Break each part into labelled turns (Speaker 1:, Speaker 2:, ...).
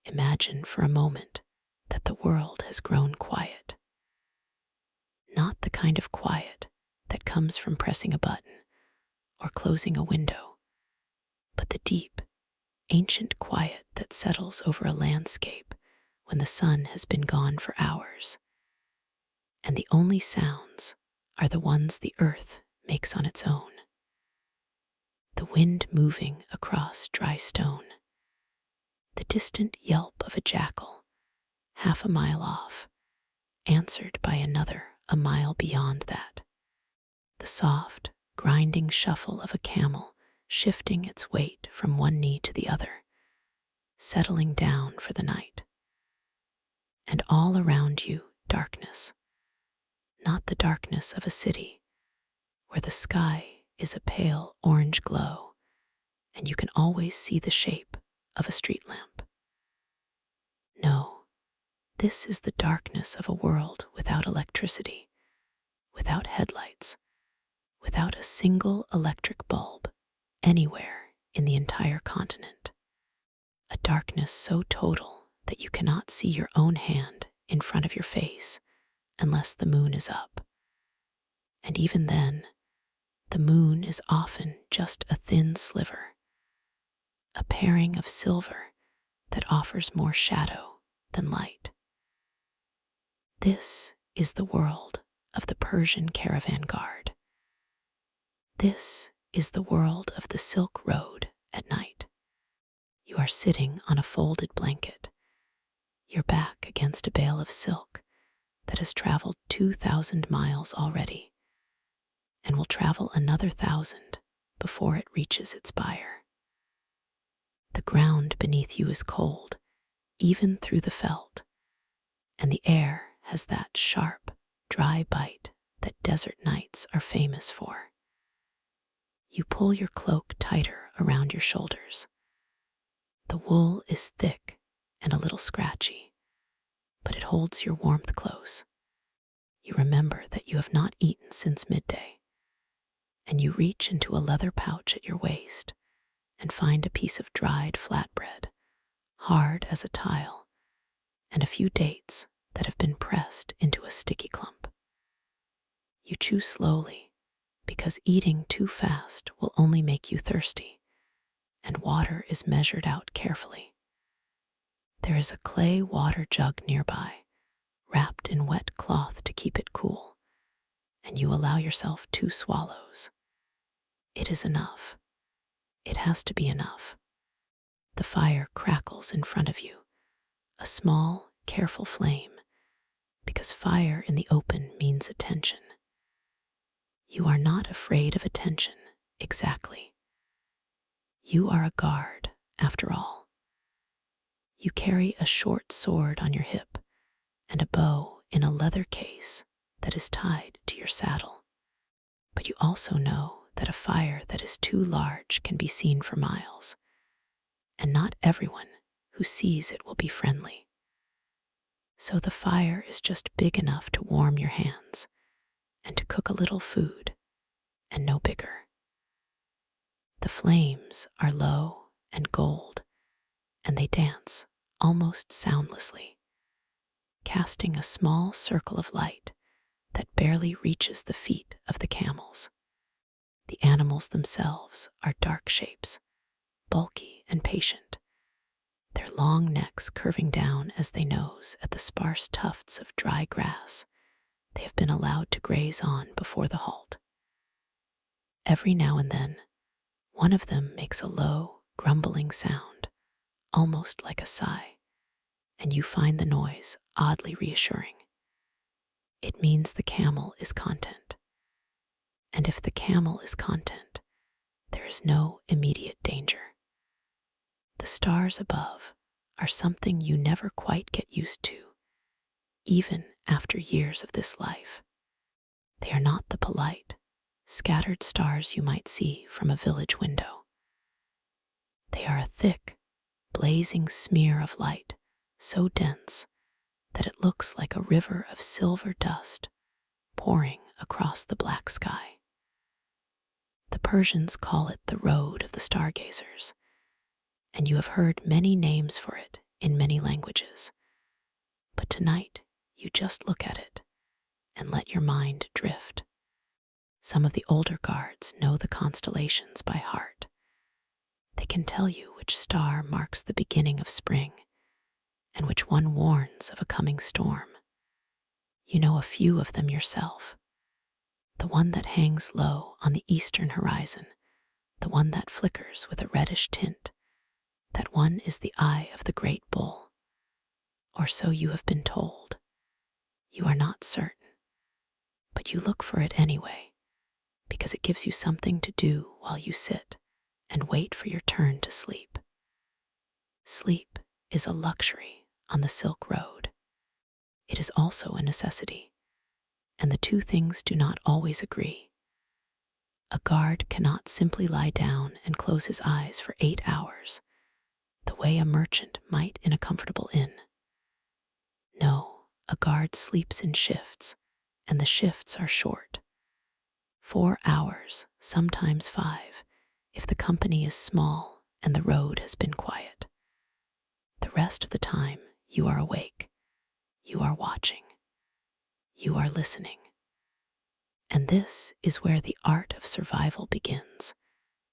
Speaker 1: imagine for a moment that the world has grown quiet. Not the kind of quiet that comes from pressing a button or closing a window, but the deep, ancient quiet that settles over a landscape when the sun has been gone for hours, and the only sounds are the ones the earth makes on its own. The wind moving across dry stone, the distant yelp of a jackal half a mile off, answered by another a mile beyond that, the soft, grinding shuffle of a camel shifting its weight from one knee to the other, settling down for the night. And all around you, darkness, not the darkness of a city, where the sky is a pale orange glow, and you can always see the shape of a street lamp. No, this is the darkness of a world without electricity, without headlights, without a single electric bulb anywhere in the entire continent. A darkness so total that you cannot see your own hand in front of your face unless the moon is up. And even then, the moon is often just a thin sliver, a pairing of silver that offers more shadow than light. This is the world of the Persian caravan guard. This is the world of the Silk Road at night. You are sitting on a folded blanket, your back against a bale of silk that has traveled 2,000 miles already and will travel another 1,000 before it reaches its buyer. The ground beneath you is cold, even through the felt, and the air has that sharp, dry bite that desert nights are famous for. You pull your cloak tighter around your shoulders. The wool is thick and a little scratchy, but it holds your warmth close. You remember that you have not eaten since midday, and you reach into a leather pouch at your waist and find a piece of dried flatbread, hard as a tile, and a few dates that have been pressed into a sticky clump. You chew slowly, because eating too fast will only make you thirsty, and water is measured out carefully. There is a clay water jug nearby, wrapped in wet cloth to keep it cool, and you allow yourself 2 swallows. It is enough. It has to be enough. The fire crackles in front of you, a small, careful flame, because fire in the open means attention. You are not afraid of attention, exactly. You are a guard, after all. You carry a short sword on your hip and a bow in a leather case that is tied to your saddle. But you also know that a fire that is too large can be seen for miles, and not everyone who sees it will be friendly. So the fire is just big enough to warm your hands and to cook a little food, and no bigger. The flames are low and gold, and they dance almost soundlessly, casting a small circle of light that barely reaches the feet of the camels. The animals themselves are dark shapes, bulky and patient, their long necks curving down as they nose at the sparse tufts of dry grass they have been allowed to graze on before the halt. Every now and then, one of them makes a low, grumbling sound, almost like a sigh, and you find the noise oddly reassuring. It means the camel is content. And if the camel is content, there is no immediate danger. The stars above are something you never quite get used to, even after years of this life. They are not the polite, scattered stars you might see from a village window. They are a thick, blazing smear of light, so dense that it looks like a river of silver dust pouring across the black sky. The Persians call it the Road of the Stargazers, and you have heard many names for it in many languages. But tonight, you just look at it and let your mind drift. Some of the older guards know the constellations by heart. They can tell you which star marks the beginning of spring and which one warns of a coming storm. You know a few of them yourself. The one that hangs low on the eastern horizon, the one that flickers with a reddish tint, that one is the eye of the great bull. Or so you have been told. You are not certain, but you look for it anyway, because it gives you something to do while you sit and wait for your turn to sleep. Sleep is a luxury on the Silk Road. It is also a necessity, and the two things do not always agree. A guard cannot simply lie down and close his eyes for 8 hours, the way a merchant might in a comfortable inn. No, a guard sleeps in shifts, and the shifts are short. 4 hours, sometimes 5, if the company is small and the road has been quiet. The rest of the time, you are awake, you are watching, you are listening. And this is where the art of survival begins,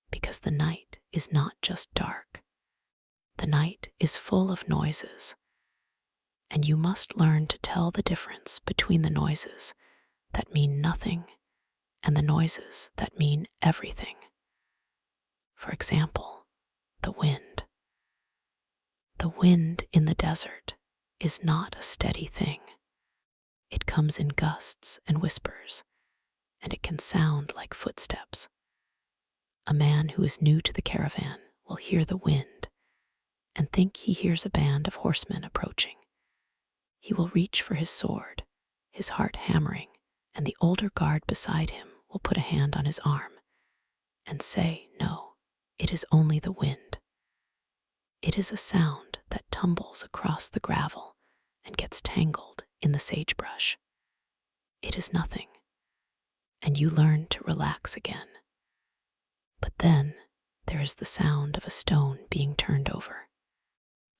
Speaker 1: because the night is not just dark. The night is full of noises, and you must learn to tell the difference between the noises that mean nothing and the noises that mean everything. For example, the wind. The wind in the desert is not a steady thing. It comes in gusts and whispers, and it can sound like footsteps. A man who is new to the caravan will hear the wind and think he hears a band of horsemen approaching. He will reach for his sword, his heart hammering, and the older guard beside him will put a hand on his arm and say, "No, it is only the wind." It is a sound that tumbles across the gravel and gets tangled in the sagebrush. It is nothing, and you learn to relax again. But then there is the sound of a stone being turned over.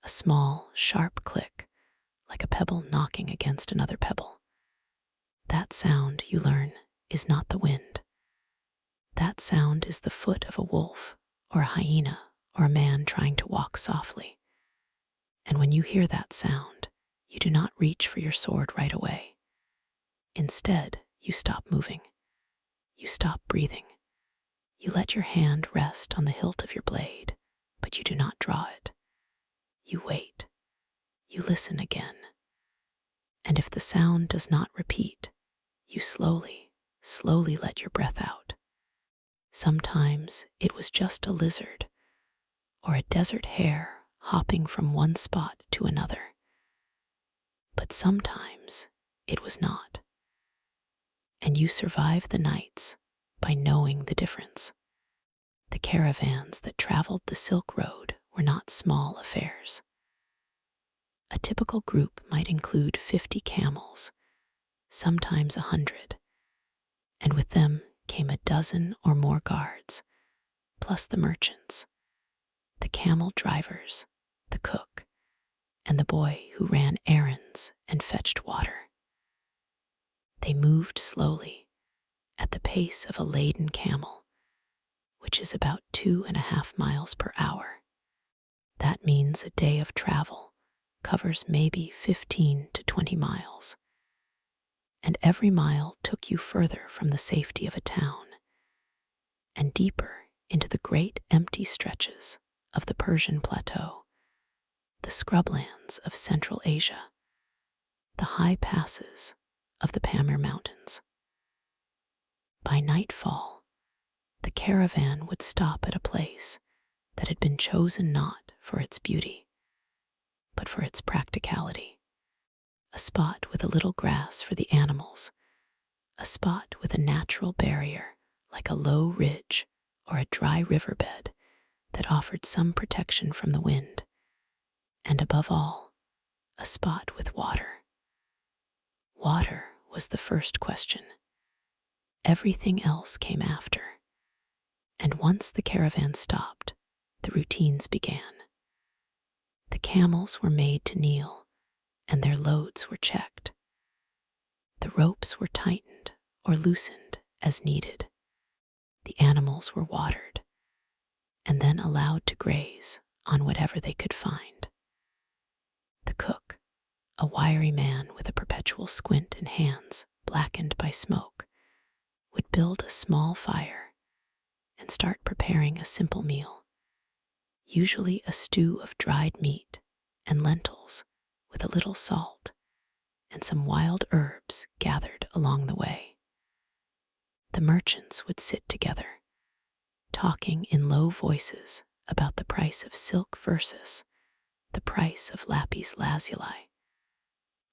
Speaker 1: A small, sharp click, like a pebble knocking against another pebble. That sound, you learn, is not the wind. That sound is the foot of a wolf or a hyena or a man trying to walk softly. And when you hear that sound, you do not reach for your sword right away. Instead, you stop moving. You stop breathing. You let your hand rest on the hilt of your blade, but you do not draw it. You wait. You listen again. And if the sound does not repeat, you slowly let your breath out. Sometimes it was just a lizard or a desert hare hopping from one spot to another. But sometimes it was not. And you survive the nights by knowing the difference. The caravans that traveled the Silk Road were not small affairs. A typical group might include 50 camels, sometimes 100, and with them came a dozen or more guards, plus the merchants, the camel drivers, the cook, and the boy who ran errands and fetched water. They moved slowly, at the pace of a laden camel, which is about 2.5 miles per hour. That means a day of travel covers maybe 15 to 20 miles. And every mile took you further from the safety of a town and deeper into the great empty stretches of the Persian plateau, the scrublands of Central Asia, the high passes of the Pamir Mountains. By nightfall, the caravan would stop at a place that had been chosen not for its beauty, but for its practicality. A spot with a little grass for the animals, a spot with a natural barrier like a low ridge or a dry riverbed that offered some protection from the wind, and above all, a spot with water. Water was the first question. Everything else came after. And once the caravan stopped, the routines began. The camels were made to kneel, and their loads were checked. The ropes were tightened or loosened as needed. The animals were watered, and then allowed to graze on whatever they could find. The cook, a wiry man with a perpetual squint and hands blackened by smoke, would build a small fire and start preparing a simple meal, usually a stew of dried meat and lentils with a little salt and some wild herbs gathered along the way. The merchants would sit together, talking in low voices about the price of silk versus the price of lapis lazuli,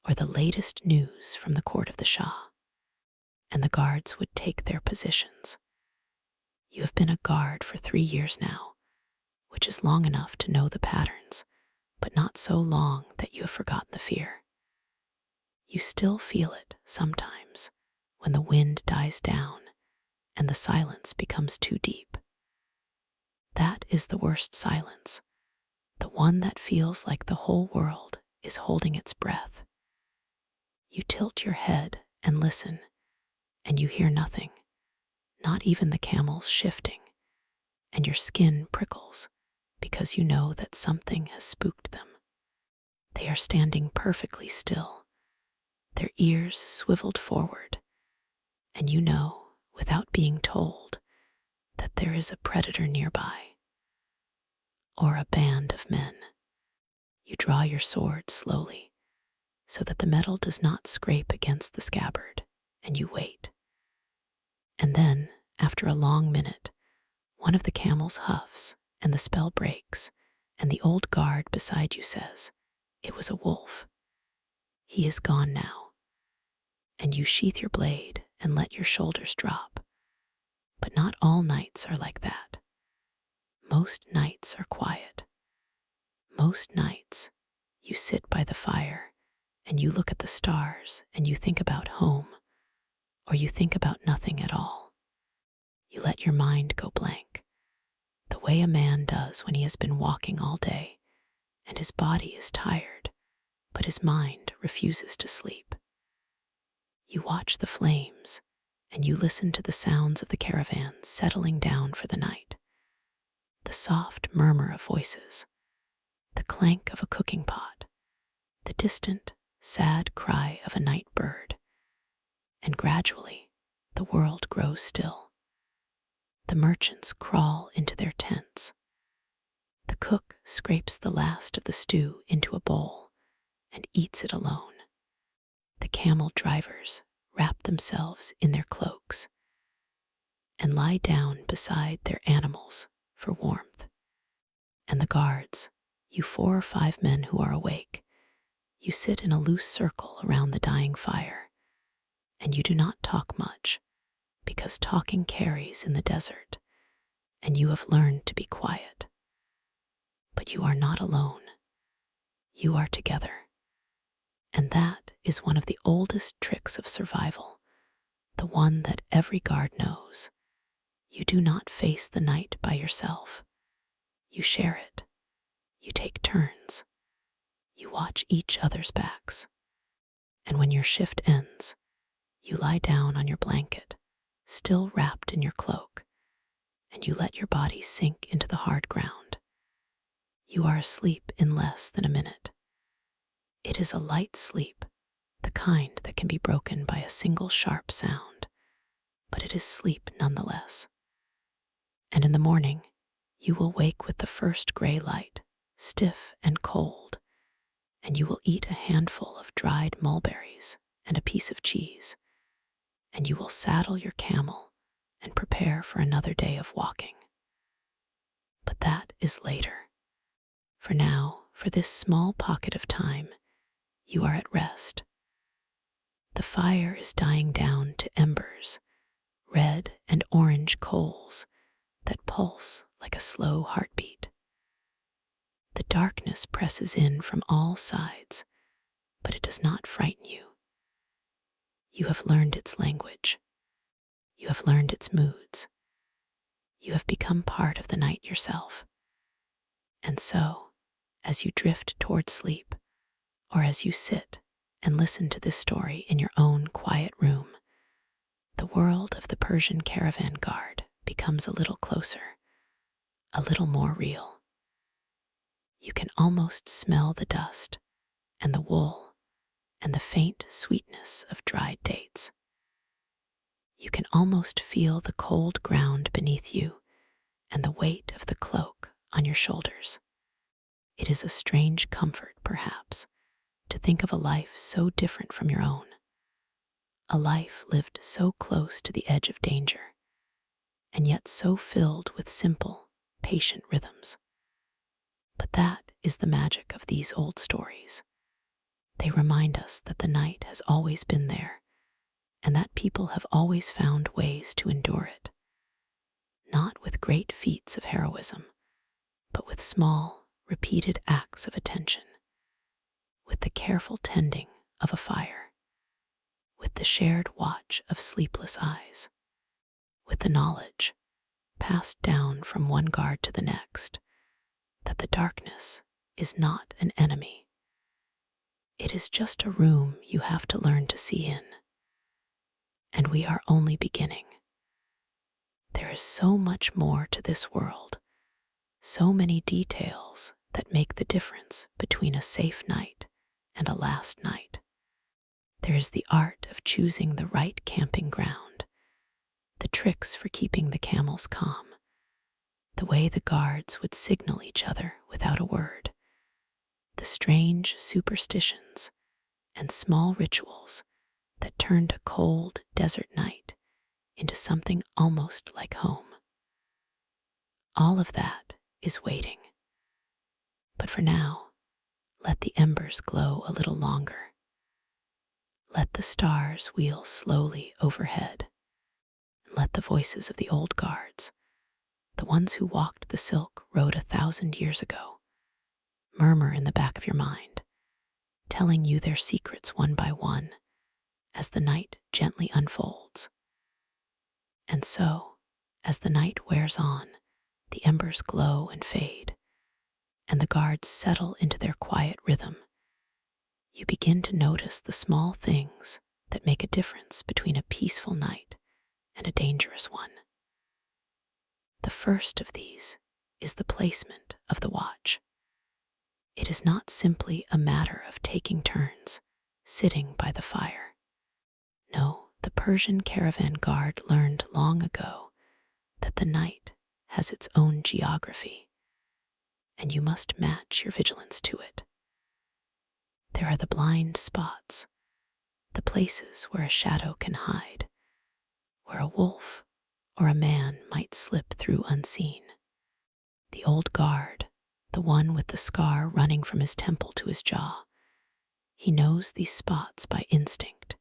Speaker 1: or the latest news from the court of the Shah, and the guards would take their positions. You have been a guard for 3 years now, which is long enough to know the patterns, but not so long that you have forgotten the fear. You still feel it sometimes when the wind dies down and the silence becomes too deep. That is the worst silence, the one that feels like the whole world is holding its breath. You tilt your head and listen, and you hear nothing, not even the camels shifting, and your skin prickles because you know that something has spooked them. They are standing perfectly still, their ears swiveled forward, and you know, without being told, that there is a predator nearby, or a band of men. You draw your sword slowly, so that the metal does not scrape against the scabbard, and you wait. And then, after a long minute, one of the camels huffs, and the spell breaks, and the old guard beside you says, "It was a wolf. He is gone now." And you sheath your blade and let your shoulders drop. But not all nights are like that. Most nights are quiet. Most nights, you sit by the fire and you look at the stars and you think about home, or you think about nothing at all. You let your mind go blank, the way a man does when he has been walking all day and his body is tired, but his mind refuses to sleep. You watch the flames and you listen to the sounds of the caravan settling down for the night. The soft murmur of voices, the clank of a cooking pot, the distant, sad cry of a night bird. And gradually, the world grows still. The merchants crawl into their tents. The cook scrapes the last of the stew into a bowl and eats it alone. The camel drivers wrap themselves in their cloaks and lie down beside their animals for warmth. And the guards, you 4 or 5 men who are awake, you sit in a loose circle around the dying fire, and you do not talk much, because talking carries in the desert, and you have learned to be quiet. But you are not alone. You are together. And that is one of the oldest tricks of survival, the one that every guard knows. You do not face the night by yourself. You share it. You take turns. You watch each other's backs. And when your shift ends, you lie down on your blanket, still wrapped in your cloak, and you let your body sink into the hard ground. You are asleep in less than a minute. It is a light sleep, the kind that can be broken by a single sharp sound, but it is sleep nonetheless. And in the morning, you will wake with the first gray light, stiff and cold, and you will eat a handful of dried mulberries and a piece of cheese, and you will saddle your camel and prepare for another day of walking. But that is later. For now, for this small pocket of time, you are at rest. The fire is dying down to embers, red and orange coals that pulse like a slow heartbeat. The darkness presses in from all sides, but it does not frighten you. You have learned its language. You have learned its moods. You have become part of the night yourself. And so, as you drift toward sleep, or as you sit and listen to this story in your own quiet room, the world of the Persian caravan guard becomes a little closer, a little more real. You can almost smell the dust and the wool and the faint sweetness of dried dates. You can almost feel the cold ground beneath you and the weight of the cloak on your shoulders. It is a strange comfort, perhaps, to think of a life so different from your own, a life lived so close to the edge of danger, and yet so filled with simple, patient rhythms. But that is the magic of these old stories. They remind us that the night has always been there, and that people have always found ways to endure it, not with great feats of heroism, but with small, repeated acts of attention, with the careful tending of a fire, with the shared watch of sleepless eyes, with the knowledge, passed down from one guard to the next, that the darkness is not an enemy. It is just a room you have to learn to see in. And we are only beginning. There is so much more to this world, so many details that make the difference between a safe night and a last night. There is the art of choosing the right camping ground, the tricks for keeping the camels calm, the way the guards would signal each other without a word, the strange superstitions and small rituals that turned a cold desert night into something almost like home. All of that is waiting. But for now, let the embers glow a little longer. Let the stars wheel slowly overhead, and let the voices of the old guards, the ones who walked the Silk Road 1,000 years ago, murmur in the back of your mind, telling you their secrets one by one as the night gently unfolds. And so, as the night wears on, the embers glow and fade, and the guards settle into their quiet rhythm. You begin to notice the small things that make a difference between a peaceful night and a dangerous one. The first of these is the placement of the watch. It is not simply a matter of taking turns, sitting by the fire. No, the Persian caravan guard learned long ago that the night has its own geography, and you must match your vigilance to it. There are the blind spots, the places where a shadow can hide, where a wolf or a man might slip through unseen. The old guard, the one with the scar running from his temple to his jaw, he knows these spots by instinct.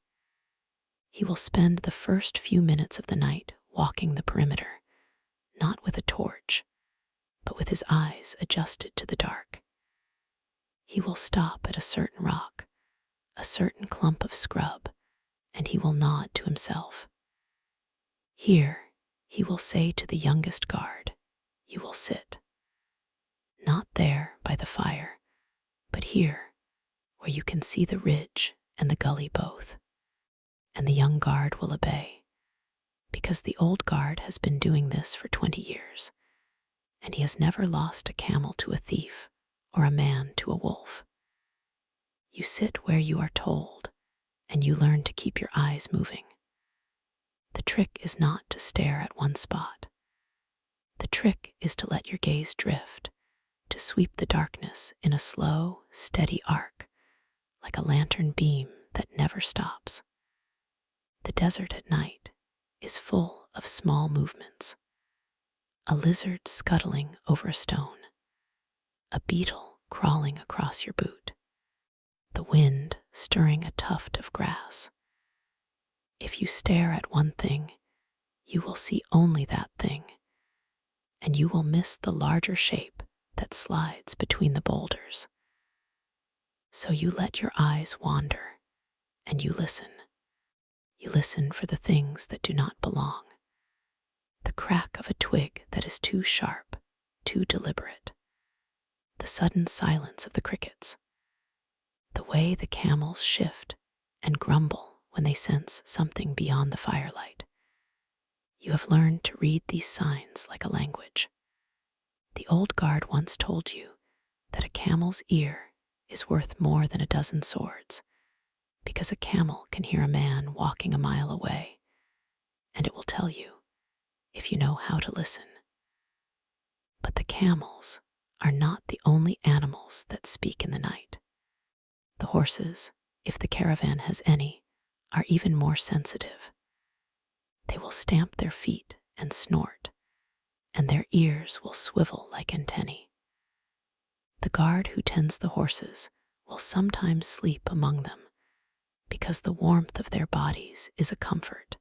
Speaker 1: He will spend the first few minutes of the night walking the perimeter, not with a torch, but with his eyes adjusted to the dark. He will stop at a certain rock, a certain clump of scrub, and he will nod to himself. Here, he will say to the youngest guard, "You will sit." Not there by the fire, but here, where you can see the ridge and the gully both. And the young guard will obey, because the old guard has been doing this for 20 years, and he has never lost a camel to a thief or a man to a wolf. You sit where you are told, and you learn to keep your eyes moving. The trick is not to stare at one spot. The trick is to let your gaze drift, to sweep the darkness in a slow, steady arc, like a lantern beam that never stops. The desert at night is full of small movements. A lizard scuttling over a stone, a beetle crawling across your boot, the wind stirring a tuft of grass. If you stare at one thing, you will see only that thing, and you will miss the larger shape that slides between the boulders. So you let your eyes wander, and you listen. You listen for the things that do not belong. The crack of a twig that is too sharp, too deliberate. the sudden silence of the crickets, the way the camels shift and grumble when they sense something beyond the firelight. You have learned to read these signs like a language. The old guard once told you that a camel's ear is worth more than a dozen swords, because a camel can hear a man walking a mile away, and it will tell you if you know how to listen. But the camels are not the only animals that speak in the night. The horses, if the caravan has any, are even more sensitive. They will stamp their feet and snort, and their ears will swivel like antennae. The guard who tends the horses will sometimes sleep among them, because the warmth of their bodies is a comfort,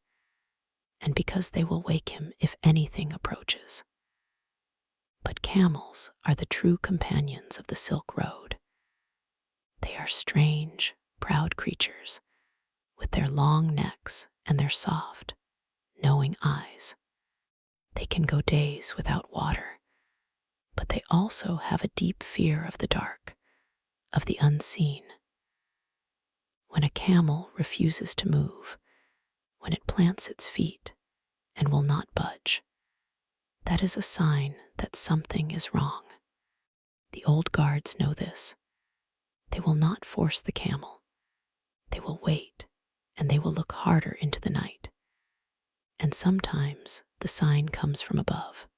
Speaker 1: and because they will wake him if anything approaches. But camels are the true companions of the Silk Road. They are strange, proud creatures, with their long necks and their soft, knowing eyes. They can go days without water, but they also have a deep fear of the dark, of the unseen. When a camel refuses to move, when it plants its feet and will not budge, that is a sign that something is wrong. The old guards know this. They will not force the camel. They will wait, and they will look harder into the night. And sometimes the sign comes from above.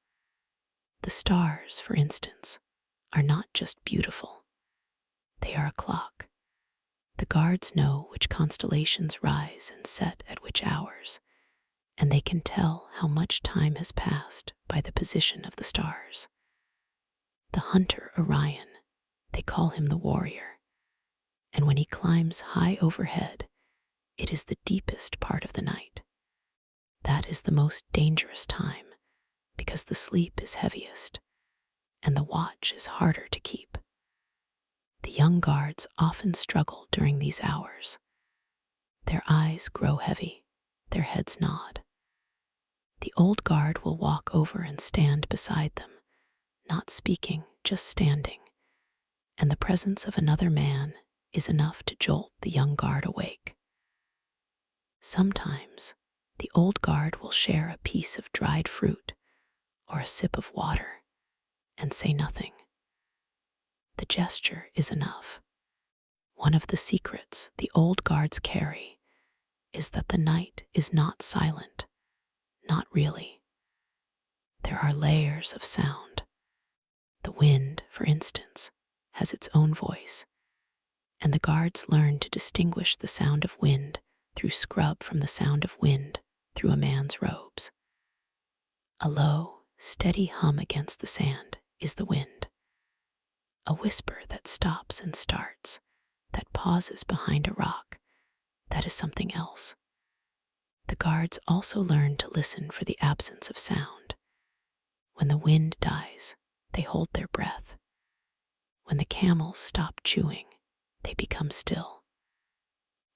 Speaker 1: The stars, for instance, are not just beautiful. They are a clock. The guards know which constellations rise and set at which hours, and they can tell how much time has passed by the position of the stars. The hunter Orion, they call him the warrior, and when he climbs high overhead, it is the deepest part of the night. That is the most dangerous time, because the sleep is heaviest, and the watch is harder to keep. The young guards often struggle during these hours. Their eyes grow heavy, their heads nod. The old guard will walk over and stand beside them, not speaking, just standing, and the presence of another man is enough to jolt the young guard awake. Sometimes the old guard will share a piece of dried fruit or a sip of water and say nothing. The gesture is enough. One of the secrets the old guards carry is that the night is not silent, not really. There are layers of sound. The wind, for instance, has its own voice, and the guards learn to distinguish the sound of wind through scrub from the sound of wind through a man's robes. A low, steady hum against the sand is the wind. A whisper that stops and starts, that pauses behind a rock, that is something else. The guards also learn to listen for the absence of sound. When the wind dies, they hold their breath. When the camels stop chewing, they become still.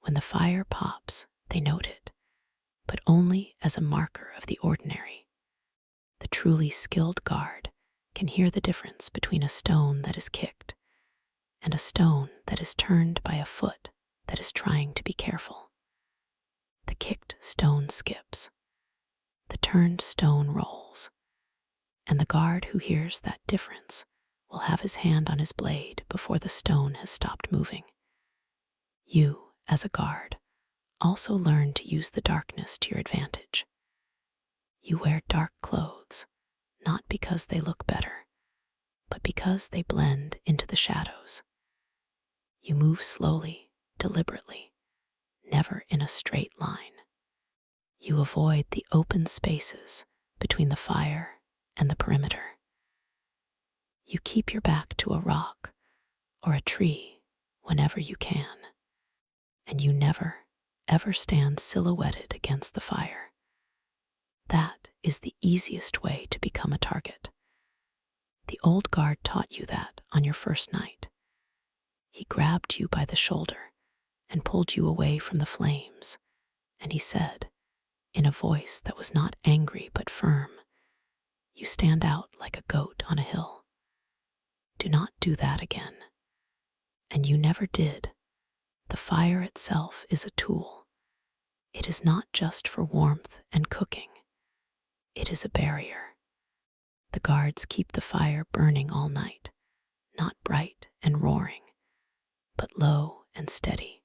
Speaker 1: When the fire pops, they note it, but only as a marker of the ordinary. The truly skilled guard can hear the difference between a stone that is kicked and a stone that is turned by a foot that is trying to be careful. The kicked stone skips, the turned stone rolls, and the guard who hears that difference will have his hand on his blade before the stone has stopped moving. You, as a guard, also learn to use the darkness to your advantage. You wear dark clothes, not because they look better, but because they blend into the shadows. You move slowly, deliberately, never in a straight line. You avoid the open spaces between the fire and the perimeter. You keep your back to a rock or a tree whenever you can, and you never, ever stand silhouetted against the fire. That is the easiest way to become a target. The old guard taught you that on your first night. He grabbed you by the shoulder and pulled you away from the flames, and he said, in a voice that was not angry but firm, "You stand out like a goat on a hill." Do not do that again. And you never did. The fire itself is a tool. It is not just for warmth and cooking. It is a barrier. The guards keep the fire burning all night, not bright and roaring, but low and steady.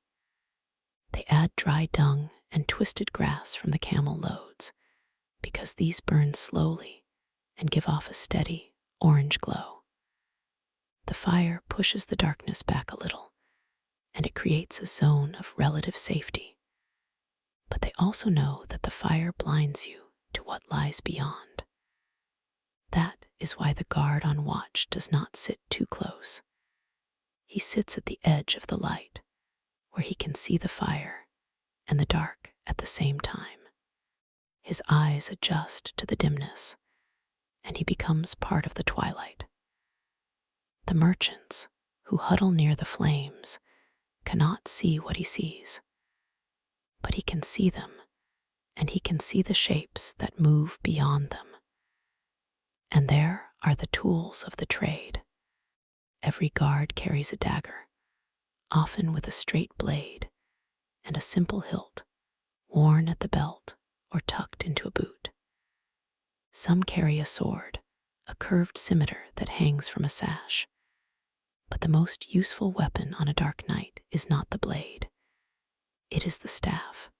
Speaker 1: They add dry dung and twisted grass from the camel loads, because these burn slowly and give off a steady orange glow. The fire pushes the darkness back a little, and it creates a zone of relative safety. But they also know that the fire blinds you to what lies beyond. That is why the guard on watch does not sit too close. He sits at the edge of the light, where he can see the fire and the dark at the same time. His eyes adjust to the dimness, and he becomes part of the twilight. The merchants, who huddle near the flames, cannot see what he sees. But he can see them, and he can see the shapes that move beyond them. And there are the tools of the trade. Every guard carries a dagger, often with a straight blade and a simple hilt, worn at the belt or tucked into a boot. Some carry a sword, a curved scimitar that hangs from a sash. But the most useful weapon on a dark night is not the blade. It is the staff,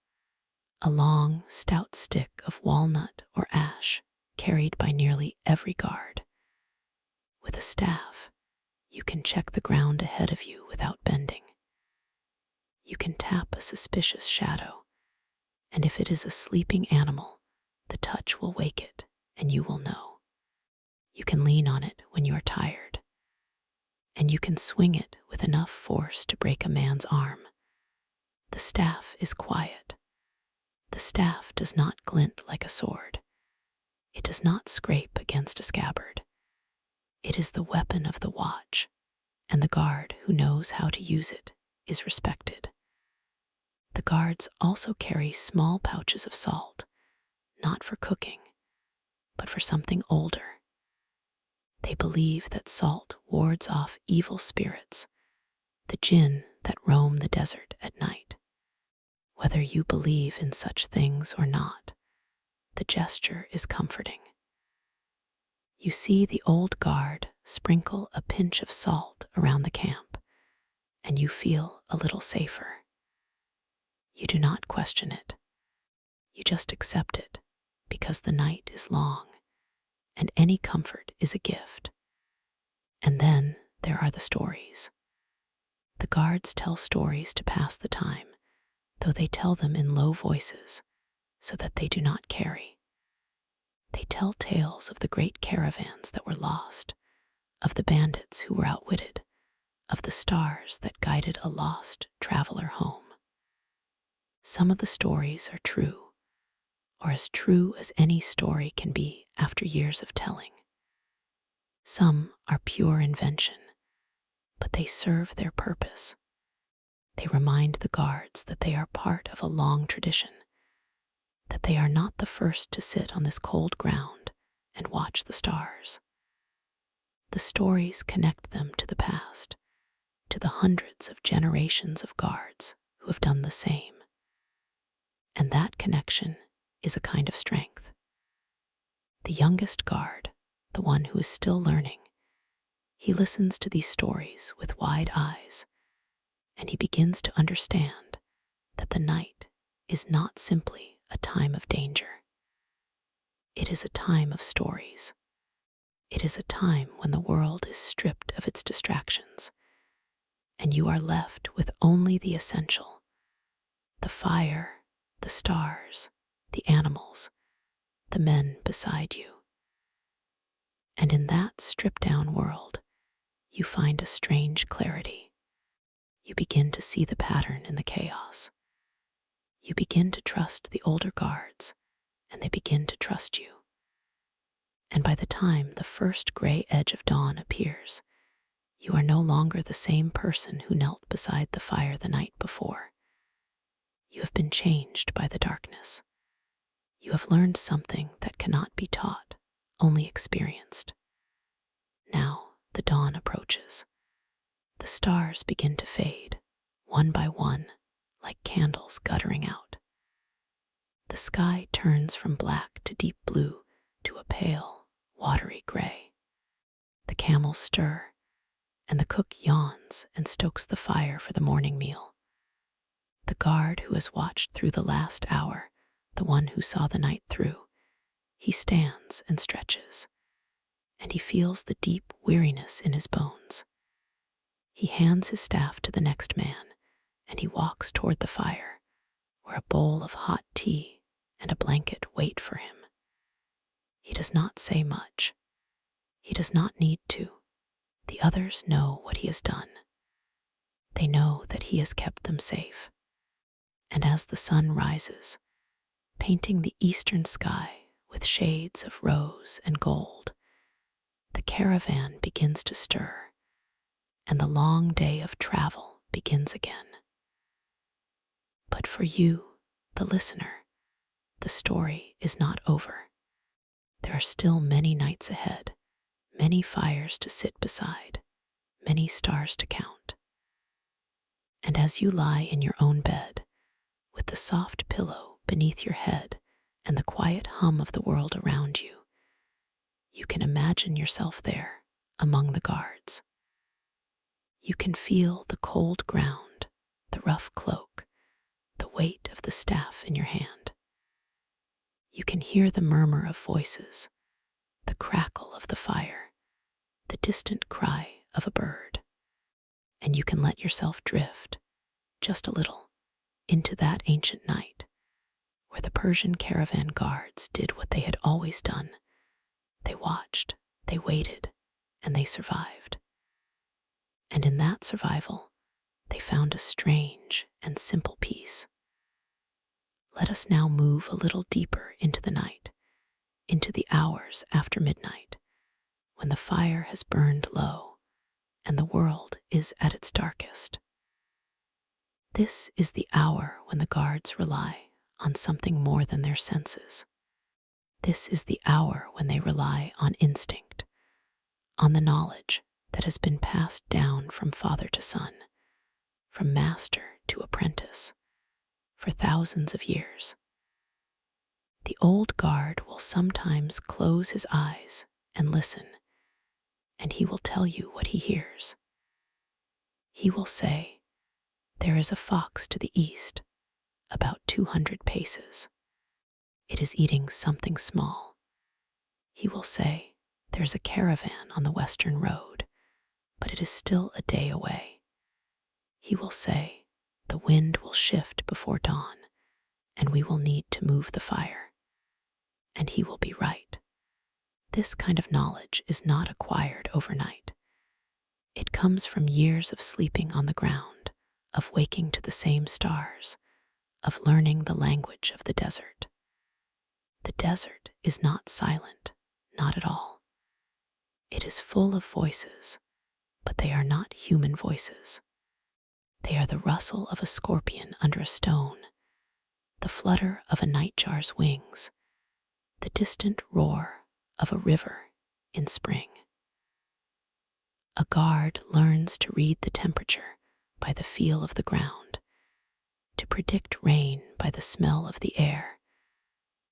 Speaker 1: a long, stout stick of walnut or ash carried by nearly every guard. With a staff, you can check the ground ahead of you without bending. You can tap a suspicious shadow, and if it is a sleeping animal, the touch will wake it, and you will know. You can lean on it when you are tired, and you can swing it with enough force to break a man's arm. The staff is quiet. The staff does not glint like a sword. It does not scrape against a scabbard. It is the weapon of the watch, and the guard who knows how to use it is respected. The guards also carry small pouches of salt, not for cooking, but for something older. They believe that salt wards off evil spirits, the jinn that roam the desert at night. Whether you believe in such things or not, the gesture is comforting. You see the old guard sprinkle a pinch of salt around the camp, and you feel a little safer. You do not question it. You just accept it, because the night is long, and any comfort is a gift. And then there are the stories. The guards tell stories to pass the time, though they tell them in low voices so that they do not carry. They tell tales of the great caravans that were lost, of the bandits who were outwitted, of the stars that guided a lost traveler home. Some of the stories are true, or as true as any story can be after years of telling. Some are pure invention, but they serve their purpose. They remind the guards that they are part of a long tradition, that they are not the first to sit on this cold ground and watch the stars. The stories connect them to the past, to the hundreds of generations of guards who have done the same. And that connection is a kind of strength. The youngest guard, the one who is still learning, he listens to these stories with wide eyes, and he begins to understand that the night is not simply a time of danger. It is a time of stories. It is a time when the world is stripped of its distractions, and you are left with only the essential: the fire, the stars, the animals, the men beside you. And in that stripped-down world, you find a strange clarity. You begin to see the pattern in the chaos. You begin to trust the older guards, and they begin to trust you. And by the time the first gray edge of dawn appears, you are no longer the same person who knelt beside the fire the night before. You have been changed by the darkness. You have learned something that cannot be taught, only experienced. Now, the dawn approaches. The stars begin to fade, one by one, like candles guttering out. The sky turns from black to deep blue to a pale, watery gray. The camels stir, and the cook yawns and stokes the fire for the morning meal. The guard who has watched through the last hour, the one who saw the night through, he stands and stretches, and he feels the deep weariness in his bones. He hands his staff to the next man, and he walks toward the fire, where a bowl of hot tea and a blanket wait for him. He does not say much. He does not need to. The others know what he has done. They know that he has kept them safe. And as the sun rises, painting the eastern sky with shades of rose and gold, the caravan begins to stir, and the long day of travel begins again. But for you, the listener, the story is not over. There are still many nights ahead, many fires to sit beside, many stars to count. And as you lie in your own bed, with the soft pillow beneath your head and the quiet hum of the world around you, you can imagine yourself there among the guards. You can feel the cold ground, the rough cloak, the weight of the staff in your hand. You can hear the murmur of voices, the crackle of the fire, the distant cry of a bird. And you can let yourself drift, just a little, into that ancient night, where the Persian caravan guards did what they had always done. They watched, they waited, and they survived. And in that survival, they found a strange and simple peace. Let us now move a little deeper into the night, into the hours after midnight, when the fire has burned low and the world is at its darkest. This is the hour when the guards rely on something more than their senses. This is the hour when they rely on instinct, on the knowledge that has been passed down from father to son, from master to apprentice, for thousands of years. The old guard will sometimes close his eyes and listen, and he will tell you what he hears. He will say, "There is a fox to the east, about 200 paces. It is eating something small." He will say, "There is a caravan on the western road, but it is still a day away." He will say, "The wind will shift before dawn, and we will need to move the fire." And he will be right. This kind of knowledge is not acquired overnight. It comes from years of sleeping on the ground, of waking to the same stars, of learning the language of the desert. The desert is not silent, not at all. It is full of voices, but they are not human voices. They are the rustle of a scorpion under a stone, the flutter of a nightjar's wings, the distant roar of a river in spring. A guard learns to read the temperature by the feel of the ground, to predict rain by the smell of the air,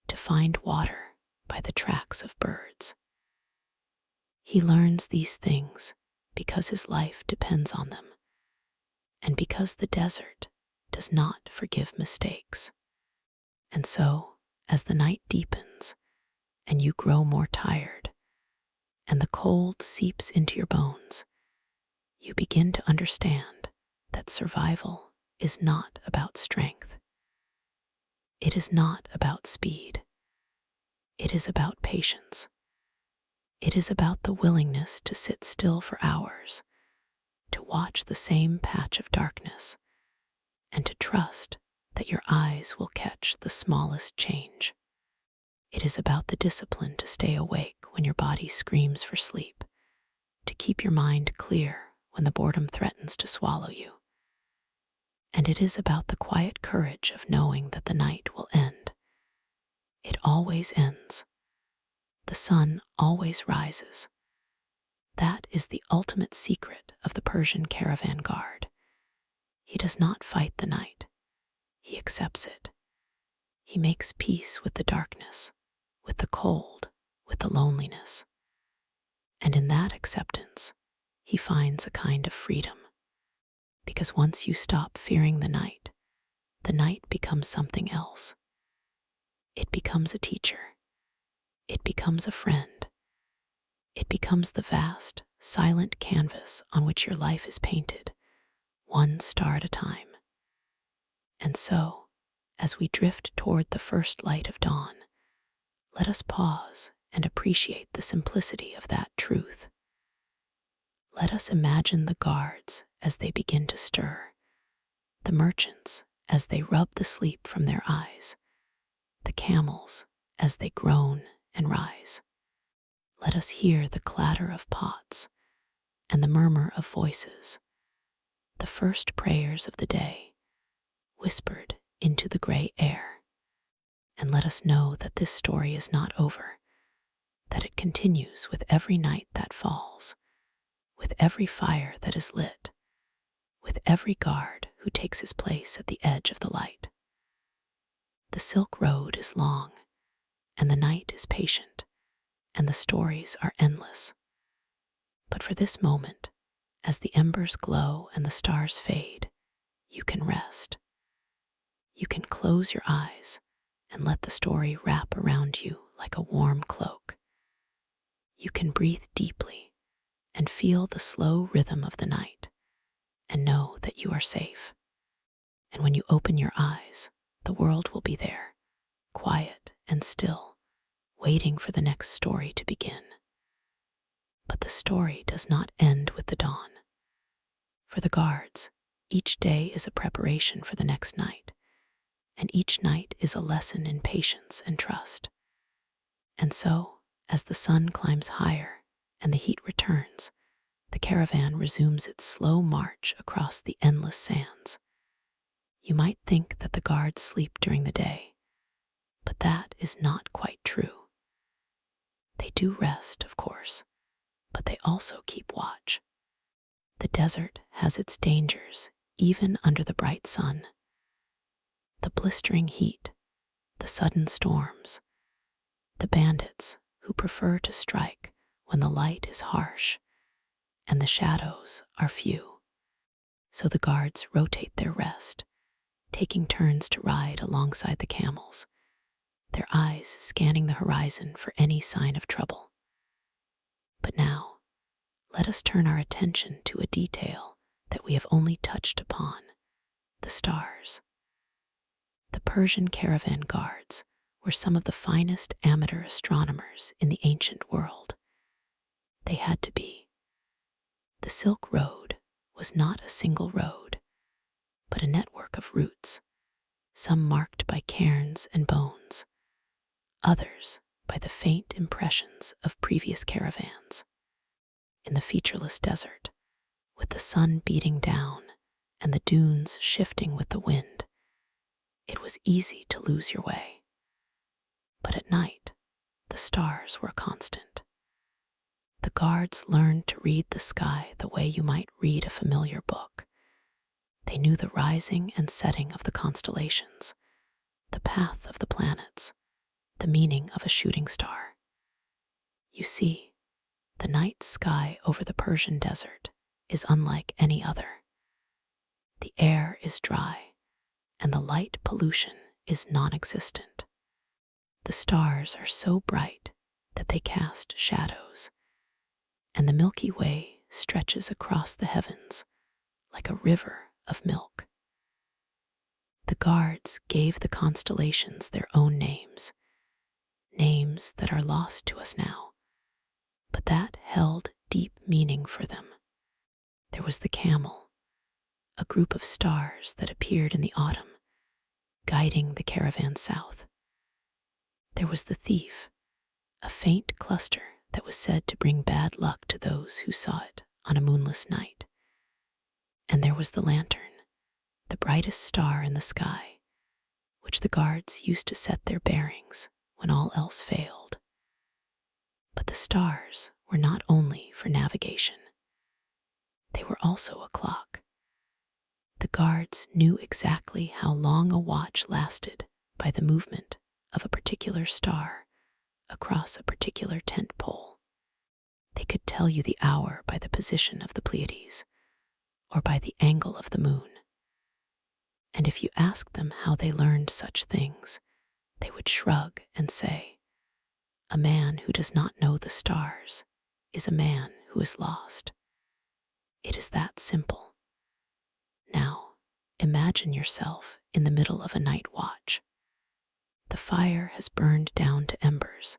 Speaker 1: to find water by the tracks of birds. He learns these things because his life depends on them, and because the desert does not forgive mistakes. And so, as the night deepens, and you grow more tired, and the cold seeps into your bones, you begin to understand that survival is not about strength. It is not about speed. It is about patience. It is about the willingness to sit still for hours, to watch the same patch of darkness, and to trust that your eyes will catch the smallest change. It is about the discipline to stay awake when your body screams for sleep, to keep your mind clear when the boredom threatens to swallow you. And it is about the quiet courage of knowing that the night will end. It always ends. The sun always rises. That is the ultimate secret of the Persian caravan guard. He does not fight the night. He accepts it. He makes peace with the darkness, with the cold, with the loneliness. And in that acceptance, he finds a kind of freedom. Because once you stop fearing the night becomes something else. It becomes a teacher. It becomes a friend. It becomes the vast, silent canvas on which your life is painted, one star at a time. And so, as we drift toward the first light of dawn, let us pause and appreciate the simplicity of that truth. Let us imagine the guards as they begin to stir, the merchants as they rub the sleep from their eyes, the camels as they groan and rise. Let us hear the clatter of pots and the murmur of voices, the first prayers of the day, whispered into the gray air. And let us know that this story is not over, that it continues with every night that falls, with every fire that is lit, with every guard who takes his place at the edge of the light. The Silk Road is long, and the night is patient, and the stories are endless. But for this moment, as the embers glow and the stars fade, you can rest. You can close your eyes and let the story wrap around you like a warm cloak. You can breathe deeply and feel the slow rhythm of the night and know that you are safe. And when you open your eyes, the world will be there, quiet and still, waiting for the next story to begin. But the story does not end with the dawn. For the guards, each day is a preparation for the next night, and each night is a lesson in patience and trust. And so, as the sun climbs higher and the heat returns, the caravan resumes its slow march across the endless sands. You might think that the guards sleep during the day, but that is not quite true. They do rest, of course, but they also keep watch. The desert has its dangers, even under the bright sun. The blistering heat, the sudden storms, the bandits who prefer to strike when the light is harsh and the shadows are few. So the guards rotate their rest, taking turns to ride alongside the camels, their eyes scanning the horizon for any sign of trouble. But now, let us turn our attention to a detail that we have only touched upon: the stars. The Persian caravan guards were some of the finest amateur astronomers in the ancient world. They had to be. The Silk Road was not a single road, but a network of routes, some marked by cairns and bones, others by the faint impressions of previous caravans. In the featureless desert, with the sun beating down and the dunes shifting with the wind, it was easy to lose your way. But at night, the stars were constant. The guards learned to read the sky the way you might read a familiar book. They knew the rising and setting of the constellations, the path of the planets, the meaning of a shooting star. You see, the night sky over the Persian desert is unlike any other. The air is dry, and the light pollution is non-existent. The stars are so bright that they cast shadows, and the Milky Way stretches across the heavens like a river of milk. The guards gave the constellations their own names, names that are lost to us now, but that held deep meaning for them. There was the camel, a group of stars that appeared in the autumn, guiding the caravan south. There was the thief, a faint cluster that was said to bring bad luck to those who saw it on a moonless night. And there was the lantern, the brightest star in the sky, which the guards used to set their bearings when all else failed. But the stars were not only for navigation, they were also a clock. The guards knew exactly how long a watch lasted by the movement of a particular star across a particular tent pole. They could tell you the hour by the position of the Pleiades or by the angle of the moon. And if you asked them how they learned such things, they would shrug and say, "A man who does not know the stars is a man who is lost." It is that simple. Now, imagine yourself in the middle of a night watch. The fire has burned down to embers,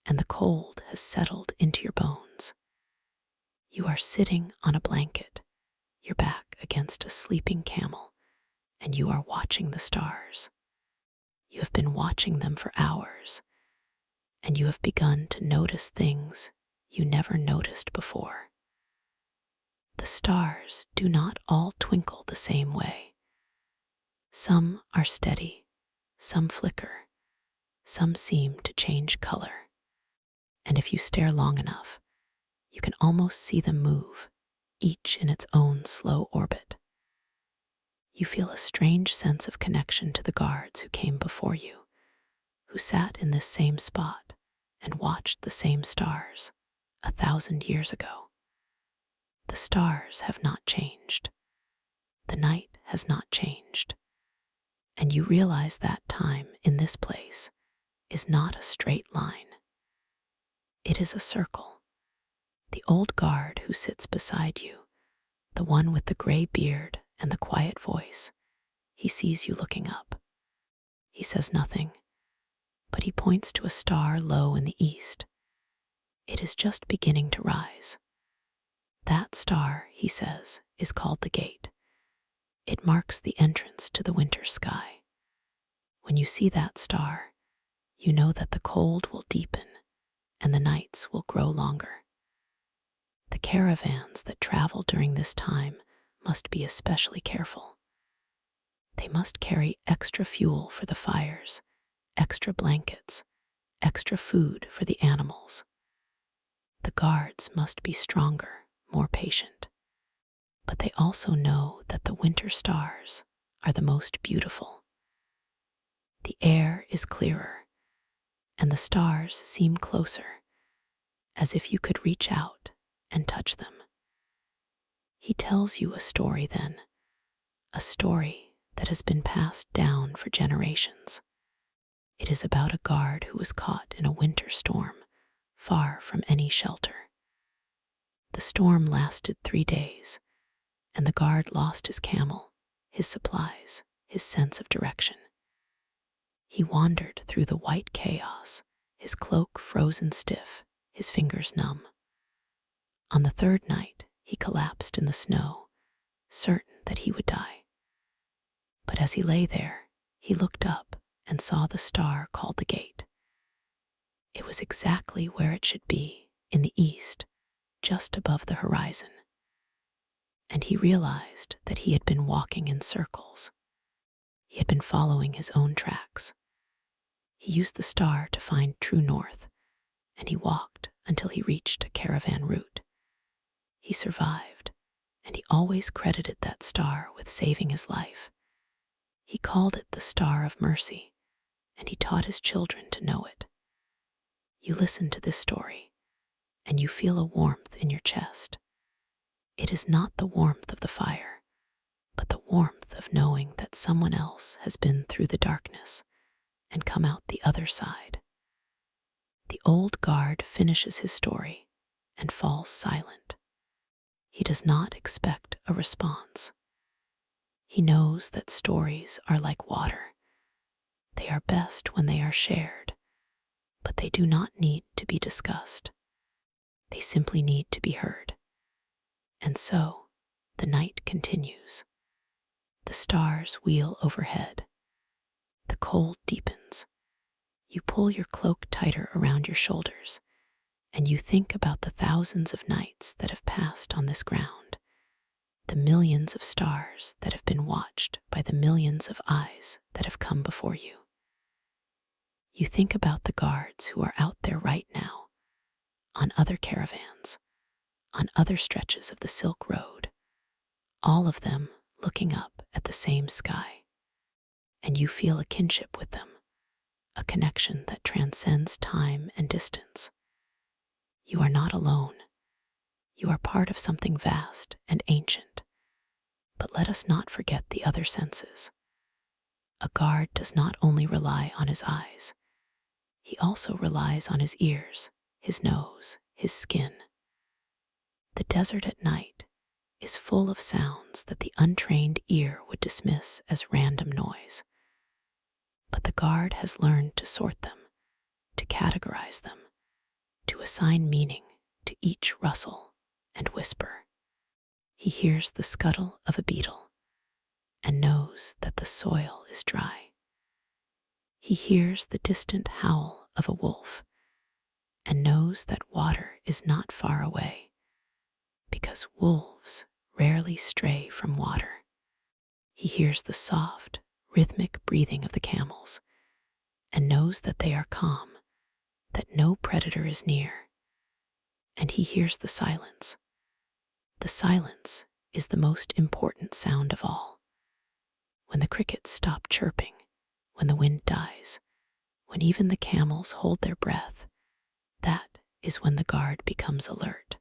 Speaker 1: and the cold has settled into your bones. You are sitting on a blanket, your back against a sleeping camel, and you are watching the stars. You have been watching them for hours, and you have begun to notice things you never noticed before. The stars do not all twinkle the same way. Some are steady, some flicker, some seem to change color. And if you stare long enough, you can almost see them move, each in its own slow orbit. You feel a strange sense of connection to the guards who came before you, who sat in this same spot and watched the same stars 1,000 years ago. The stars have not changed. The night has not changed. And you realize that time in this place is not a straight line. It is a circle. The old guard who sits beside you, the one with the gray beard and the quiet voice, he sees you looking up. He says nothing, but he points to a star low in the east. It is just beginning to rise. That star, he says, is called the gate. It marks the entrance to the winter sky. When you see that star, you know that the cold will deepen and the nights will grow longer. The caravans that travel during this time must be especially careful. They must carry extra fuel for the fires, extra blankets, extra food for the animals. The guards must be stronger, more patient. But they also know that the winter stars are the most beautiful. The air is clearer, and the stars seem closer, as if you could reach out and touch them. He tells you a story then, a story that has been passed down for generations. It is about a guard who was caught in a winter storm, far from any shelter. The storm lasted 3 days, and the guard lost his camel, his supplies, his sense of direction. He wandered through the white chaos, his cloak frozen stiff, his fingers numb. On the 3rd night, he collapsed in the snow, certain that he would die. But as he lay there, he looked up and saw the star called the gate. It was exactly where it should be, in the east, just above the horizon. And he realized that he had been walking in circles. He had been following his own tracks. He used the star to find true north, and he walked until he reached a caravan route. He survived, and he always credited that star with saving his life. He called it the Star of Mercy, and he taught his children to know it. You listen to this story, and you feel a warmth in your chest. It is not the warmth of the fire, but the warmth of knowing that someone else has been through the darkness and come out the other side. The old guard finishes his story and falls silent. He does not expect a response. He knows that stories are like water. They are best when they are shared, but they do not need to be discussed. They simply need to be heard. And so, the night continues. The stars wheel overhead. The cold deepens. You pull your cloak tighter around your shoulders, and you think about the thousands of nights that have passed on this ground, the millions of stars that have been watched by the millions of eyes that have come before you. You think about the guards who are out there right now, on other caravans, on other stretches of the Silk Road, all of them looking up at the same sky. And you feel a kinship with them, a connection that transcends time and distance. You are not alone. You are part of something vast and ancient. But let us not forget the other senses. A guard does not only rely on his eyes, he also relies on his ears, his nose, his skin. The desert at night is full of sounds that the untrained ear would dismiss as random noise. But the guard has learned to sort them, to categorize them, to assign meaning to each rustle and whisper. He hears the scuttle of a beetle and knows that the soil is dry. He hears the distant howl of a wolf and knows that water is not far away, because wolves rarely stray from water. He hears the soft, rhythmic breathing of the camels and knows that they are calm, that no predator is near. And he hears the silence. The silence is the most important sound of all. When the crickets stop chirping, when the wind dies, when even the camels hold their breath, that is when the guard becomes alert.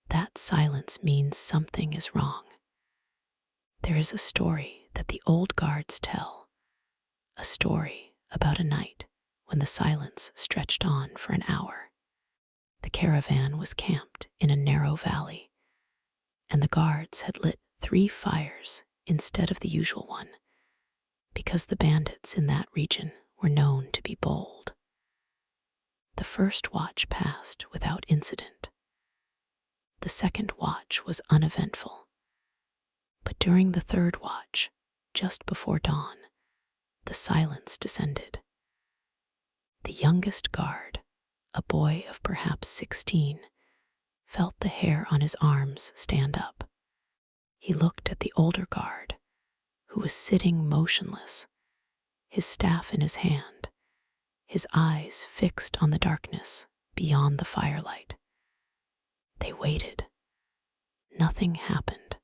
Speaker 1: That silence means something is wrong. There is a story that the old guards tell, a story about a night when the silence stretched on for an hour. The caravan was camped in a narrow valley, and the guards had lit 3 fires instead of the usual one, because the bandits in that region were known to be bold. The first watch passed without incident. The second watch was uneventful. But during the third watch, just before dawn, the silence descended. The youngest guard, a boy of perhaps 16, felt the hair on his arms stand up. He looked at the older guard, who was sitting motionless, his staff in his hand, his eyes fixed on the darkness beyond the firelight. They waited. Nothing happened.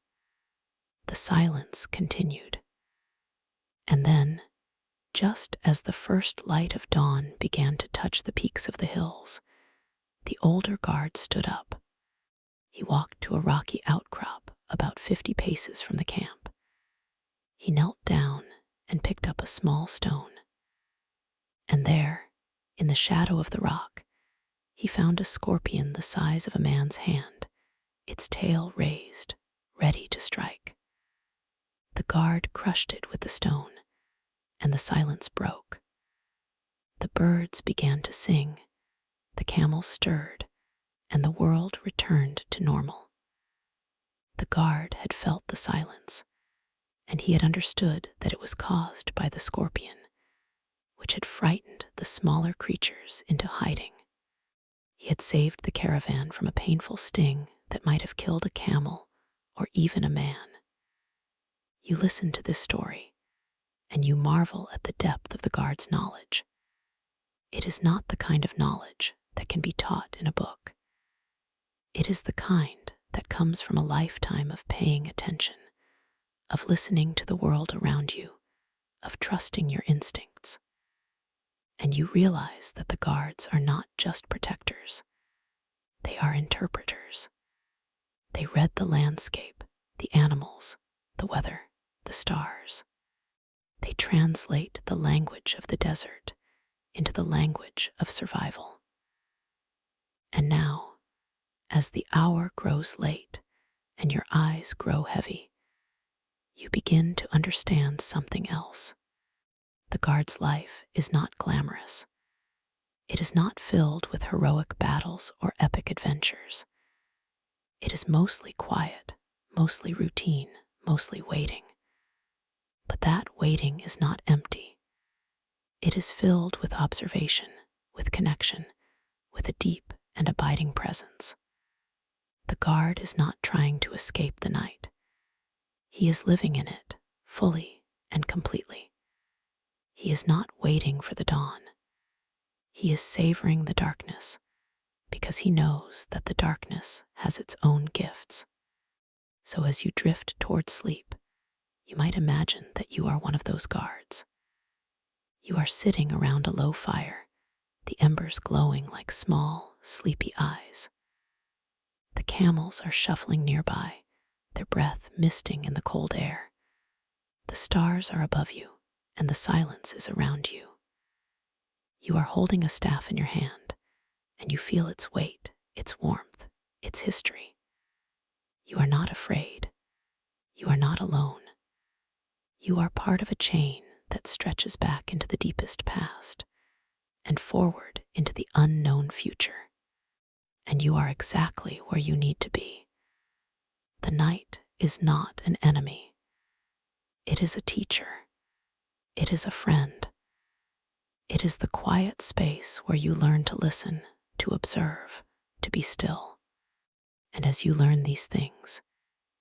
Speaker 1: The silence continued. And then, just as the first light of dawn began to touch the peaks of the hills, the older guard stood up. He walked to a rocky outcrop about 50 paces from the camp. He knelt down and picked up a small stone. And there, in the shadow of the rock, he found a scorpion the size of a man's hand, its tail raised, ready to strike. The guard crushed it with the stone, and the silence broke. The birds began to sing, the camels stirred, and the world returned to normal. The guard had felt the silence, and he had understood that it was caused by the scorpion, which had frightened the smaller creatures into hiding. He had saved the caravan from a painful sting that might have killed a camel or even a man. You listen to this story, and you marvel at the depth of the guard's knowledge. It is not the kind of knowledge that can be taught in a book. It is the kind that comes from a lifetime of paying attention, of listening to the world around you, of trusting your instincts. And you realize that the guards are not just protectors. They are interpreters. They read the landscape, the animals, the weather, the stars. They translate the language of the desert into the language of survival. And now, as the hour grows late and your eyes grow heavy, you begin to understand something else. The guard's life is not glamorous. It is not filled with heroic battles or epic adventures. It is mostly quiet, mostly routine, mostly waiting. But that waiting is not empty. It is filled with observation, with connection, with a deep and abiding presence. The guard is not trying to escape the night. He is living in it, fully and completely. He is not waiting for the dawn. He is savoring the darkness, because he knows that the darkness has its own gifts. So as you drift toward sleep, you might imagine that you are one of those guards. You are sitting around a low fire, the embers glowing like small, sleepy eyes. The camels are shuffling nearby, their breath misting in the cold air. The stars are above you, and the silence is around you. You are holding a staff in your hand, and you feel its weight, its warmth, its history. You are not afraid. You are not alone. You are part of a chain that stretches back into the deepest past and forward into the unknown future. And you are exactly where you need to be. The night is not an enemy. It is a teacher. It is a friend. It is the quiet space where you learn to listen, to observe, to be still. And as you learn these things,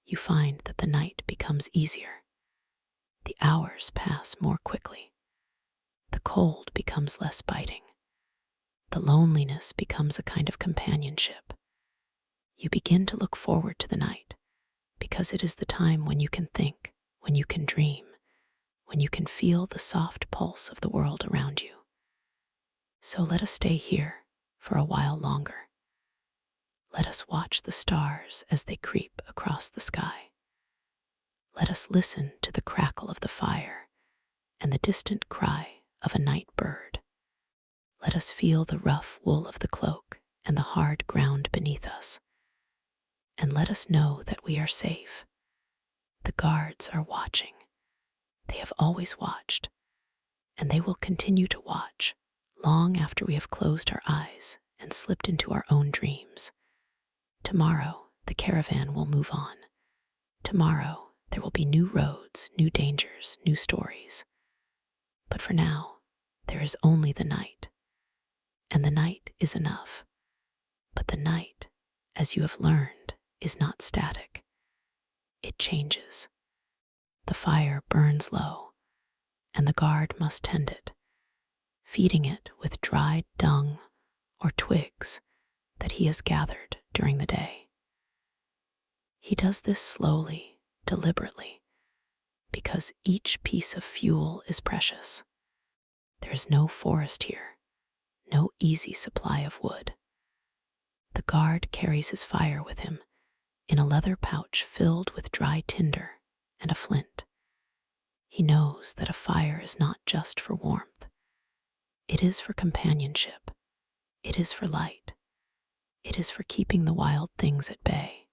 Speaker 1: you find that the night becomes easier. The hours pass more quickly. The cold becomes less biting. The loneliness becomes a kind of companionship. You begin to look forward to the night because it is the time when you can think, when you can dream, when you can feel the soft pulse of the world around you. So let us stay here for a while longer. Let us watch the stars as they creep across the sky. Let us listen to the crackle of the fire and the distant cry of a night bird. Let us feel the rough wool of the cloak and the hard ground beneath us. And let us know that we are safe. The guards are watching. They have always watched, and they will continue to watch long after we have closed our eyes and slipped into our own dreams. Tomorrow, the caravan will move on. Tomorrow, there will be new roads, new dangers, new stories. But for now, there is only the night. And the night is enough. But the night, as you have learned, is not static. It changes. The fire burns low, and the guard must tend it, feeding it with dried dung or twigs that he has gathered during the day. He does this slowly, deliberately, because each piece of fuel is precious. There is no forest here, no easy supply of wood. The guard carries his fire with him in a leather pouch filled with dry tinder and a flint. He knows that a fire is not just for warmth. It is for companionship. It is for light. It is for keeping the wild things at bay.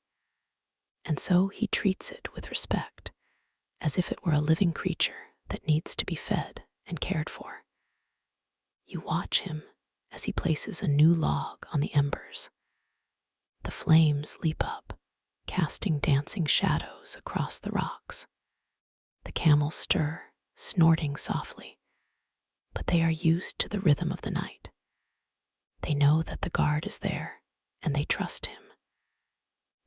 Speaker 1: And so he treats it with respect, as if it were a living creature that needs to be fed and cared for. You watch him as he places a new log on the embers. The flames leap up, casting dancing shadows across the rocks. The camels stir, snorting softly, but they are used to the rhythm of the night. They know that the guard is there, and they trust him.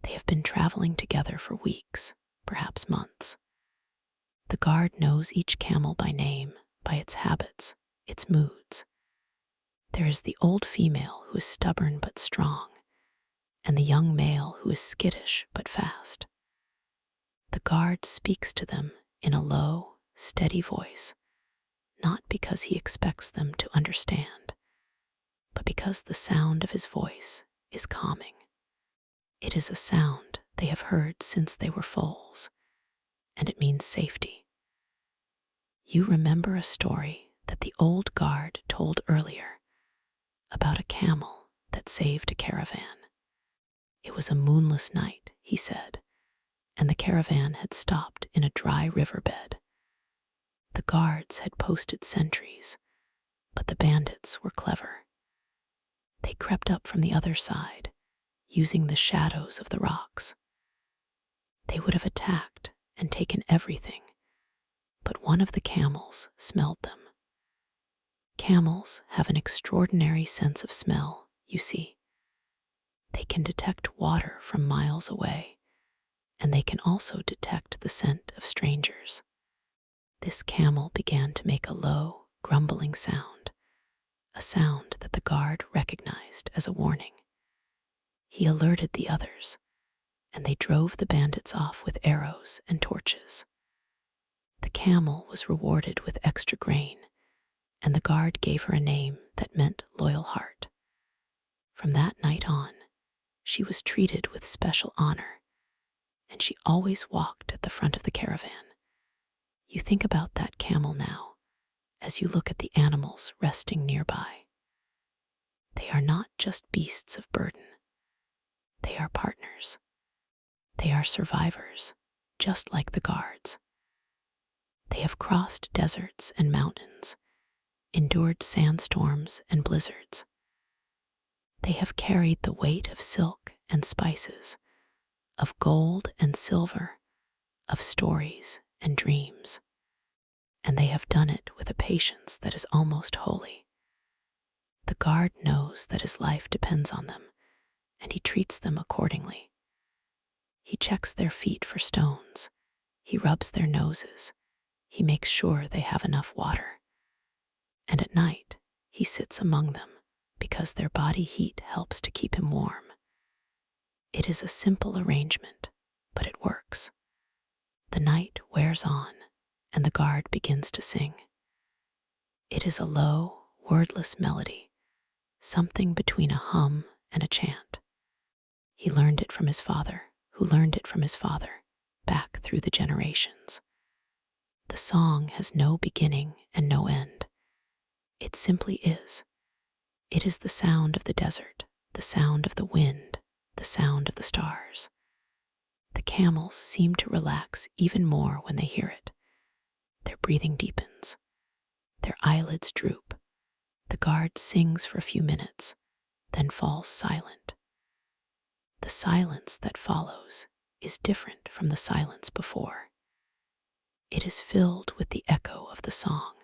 Speaker 1: They have been traveling together for weeks, perhaps months. The guard knows each camel by name, by its habits, its moods. There is the old female who is stubborn but strong, and the young male who is skittish but fast. The guard speaks to them in a low, steady voice, not because he expects them to understand, but because the sound of his voice is calming. It is a sound they have heard since they were foals, and it means safety. You remember a story that the old guard told earlier about a camel that saved a caravan. It was a moonless night, he said, and the caravan had stopped in a dry riverbed. The guards had posted sentries, but the bandits were clever. They crept up from the other side, using the shadows of the rocks. They would have attacked and taken everything, but one of the camels smelled them. Camels have an extraordinary sense of smell, you see. They can detect water from miles away, and they can also detect the scent of strangers. This camel began to make a low, grumbling sound, a sound that the guard recognized as a warning. He alerted the others, and they drove the bandits off with arrows and torches. The camel was rewarded with extra grain, and the guard gave her a name that meant loyal heart. From that night on, she was treated with special honor, and she always walked at the front of the caravan. You think about that camel now as you look at the animals resting nearby. They are not just beasts of burden. They are partners. They are survivors, just like the guards. They have crossed deserts and mountains, endured sandstorms and blizzards. They have carried the weight of silk and spices, of gold and silver, of stories and dreams. And they have done it with a patience that is almost holy. The guard knows that his life depends on them, and he treats them accordingly. He checks their feet for stones. He rubs their noses. He makes sure they have enough water. And at night, he sits among them because their body heat helps to keep him warm. It is a simple arrangement, but it works. The night wears on, and the guard begins to sing. It is a low, wordless melody, something between a hum and a chant. He learned it from his father, who learned it from his father, back through the generations. The song has no beginning and no end. It simply is. It is the sound of the desert, the sound of the wind, the sound of the stars. The camels seem to relax even more when they hear it. Their breathing deepens. Their eyelids droop. The guard sings for a few minutes, then falls silent. The silence that follows is different from the silence before. It is filled with the echo of the song,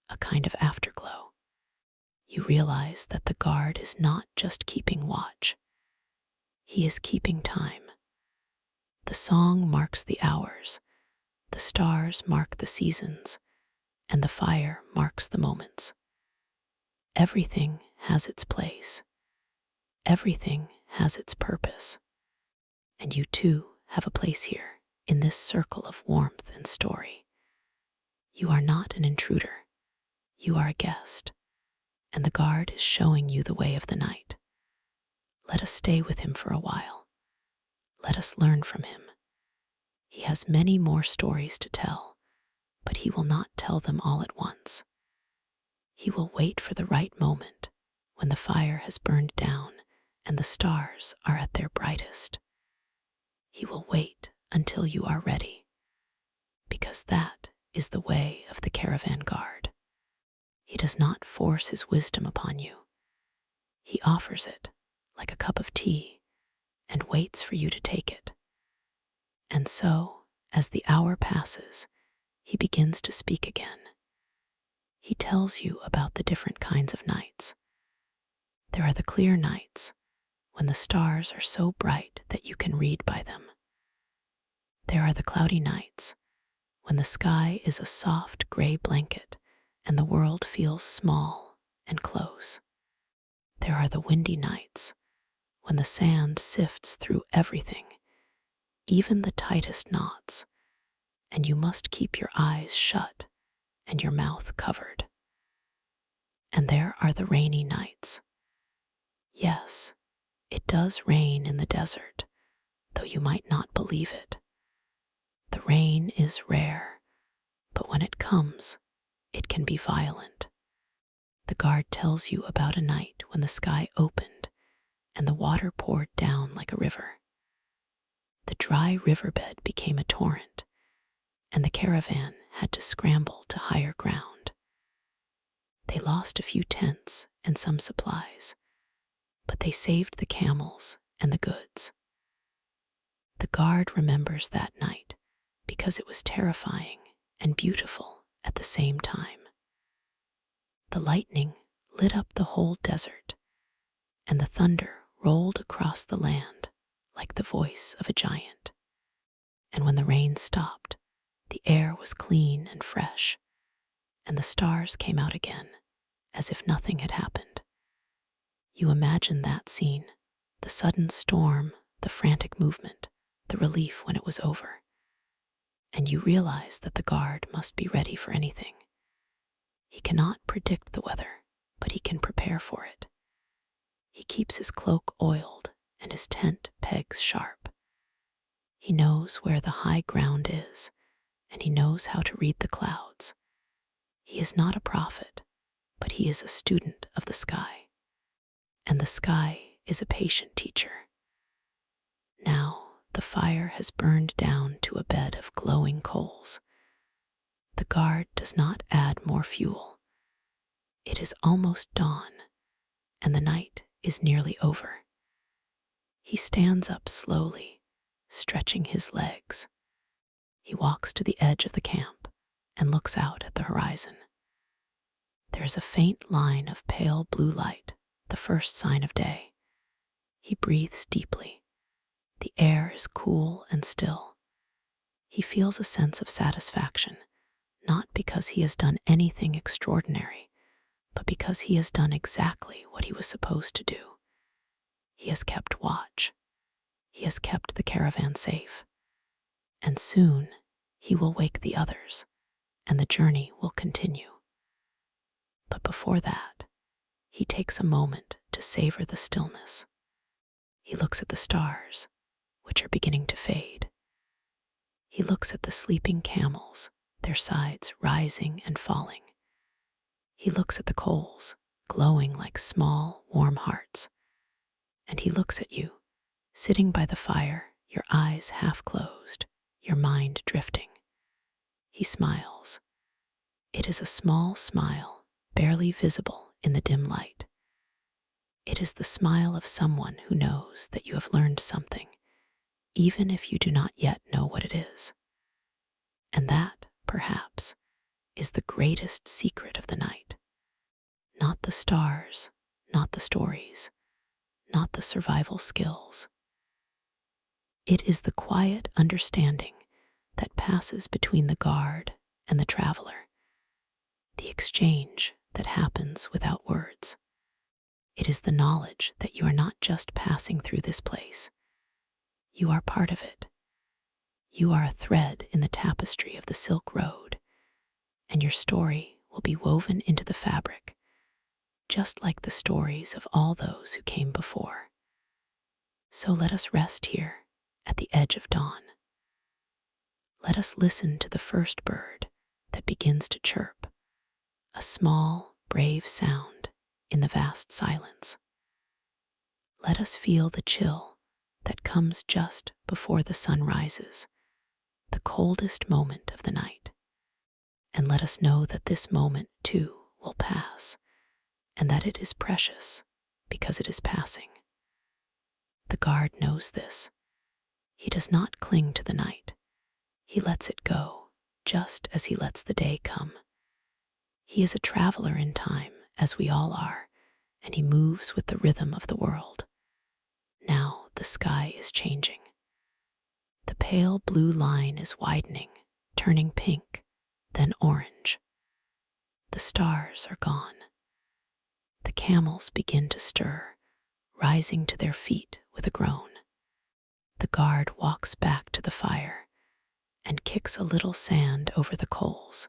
Speaker 1: a kind of afterglow. You realize that the guard is not just keeping watch. He is keeping time. The song marks the hours, the stars mark the seasons, and the fire marks the moments. Everything has its place. Everything has its purpose. And you too have a place here in this circle of warmth and story. You are not an intruder. You are a guest, and the guard is showing you the way of the night. Let us stay with him for a while. Let us learn from him. He has many more stories to tell, but he will not tell them all at once. He will wait for the right moment when the fire has burned down and the stars are at their brightest. He will wait until you are ready, because that is the way of the caravan guard. He does not force his wisdom upon you. He offers it like a cup of tea and waits for you to take it. And so, as the hour passes, he begins to speak again. He tells you about the different kinds of nights. There are the clear nights, when the stars are so bright that you can read by them. There are the cloudy nights, when the sky is a soft gray blanket and the world feels small and close. There are the windy nights, when the sand sifts through everything, even the tightest knots, and you must keep your eyes shut and your mouth covered. And there are the rainy nights. Yes, it does rain in the desert, though you might not believe it. The rain is rare, but when it comes, it can be violent. The guard tells you about a night when the sky opened and the water poured down like a river. The dry riverbed became a torrent, and the caravan had to scramble to higher ground. They lost a few tents and some supplies, but they saved the camels and the goods. The guard remembers that night because it was terrifying and beautiful at the same time. The lightning lit up the whole desert, and the thunder rolled across the land like the voice of a giant. And when the rain stopped, the air was clean and fresh, and the stars came out again as if nothing had happened. You imagine that scene, The sudden storm, the frantic movement, the relief when it was over. And you realize that the guard must be ready for anything. He cannot predict the weather, but he can prepare for it. He keeps his cloak oiled and his tent pegs sharp. He knows where the high ground is, and he knows how to read the clouds. He is not a prophet, but he is a student of the sky. And the sky is a patient teacher. Now the fire has burned down to a bed of glowing coals. The guard does not add more fuel. It is almost dawn, and the night is nearly over. He stands up slowly, stretching his legs. He walks to the edge of the camp and looks out at the horizon. There is a faint line of pale blue light, the first sign of day. He breathes deeply. The air is cool and still. He feels a sense of satisfaction, not because he has done anything extraordinary, but because he has done exactly what he was supposed to do. He has kept watch. He has kept the caravan safe. And soon he will wake the others, and the journey will continue. But before that, he takes a moment to savor the stillness. He looks at the stars, which are beginning to fade. He looks at the sleeping camels, their sides rising and falling. He looks at the coals, glowing like small, warm hearts. And he looks at you, sitting by the fire, your eyes half closed, your mind drifting. He smiles. It is a small smile, barely visible in the dim light. It is the smile of someone who knows that you have learned something, even if you do not yet know what it is. And that, perhaps, is the greatest secret of the night. Not the stars, not the stories, not the survival skills. It is the quiet understanding that passes between the guard and the traveler, the exchange that happens without words. It is the knowledge that you are not just passing through this place. You are part of it. You are a thread in the tapestry of the Silk Road, and your story will be woven into the fabric, just like the stories of all those who came before. So let us rest here at the edge of dawn. Let us listen to the first bird that begins to chirp, a small, brave sound in the vast silence. Let us feel the chill that comes just before the sun rises, the coldest moment of the night. And let us know that this moment, too, will pass, and that it is precious because it is passing. The guard knows this. He does not cling to the night. He lets it go, just as he lets the day come. He is a traveler in time, as we all are, and he moves with the rhythm of the world. Now the sky is changing. The pale blue line is widening, turning pink, then orange. The stars are gone. The camels begin to stir, rising to their feet with a groan. The guard walks back to the fire and kicks a little sand over the coals,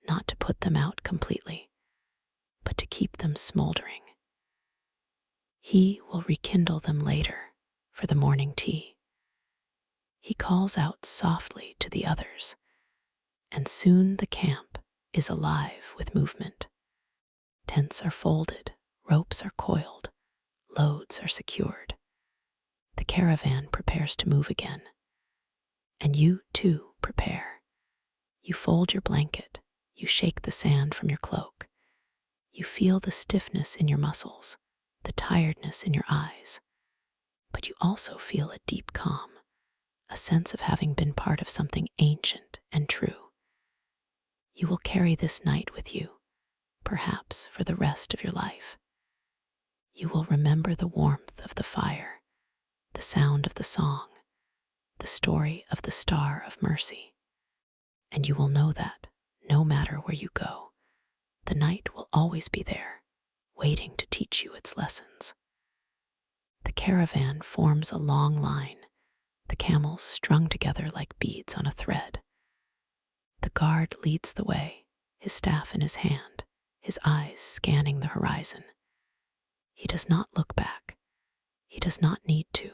Speaker 1: not to put them out completely, but to keep them smoldering. He will rekindle them later for the morning tea. He calls out softly to the others, and soon the camp is alive with movement. Tents are folded, ropes are coiled, loads are secured. The caravan prepares to move again. And you, too, prepare. You fold your blanket, you shake the sand from your cloak. You feel the stiffness in your muscles, the tiredness in your eyes. But you also feel a deep calm, a sense of having been part of something ancient and true. You will carry this night with you, perhaps for the rest of your life. You will remember the warmth of the fire, the sound of the song, the story of the Star of Mercy. And you will know that, no matter where you go, the night will always be there, waiting to teach you its lessons. The caravan forms a long line, the camels strung together like beads on a thread. The guard leads the way, his staff in his hand, his eyes scanning the horizon. He does not look back. He does not need to.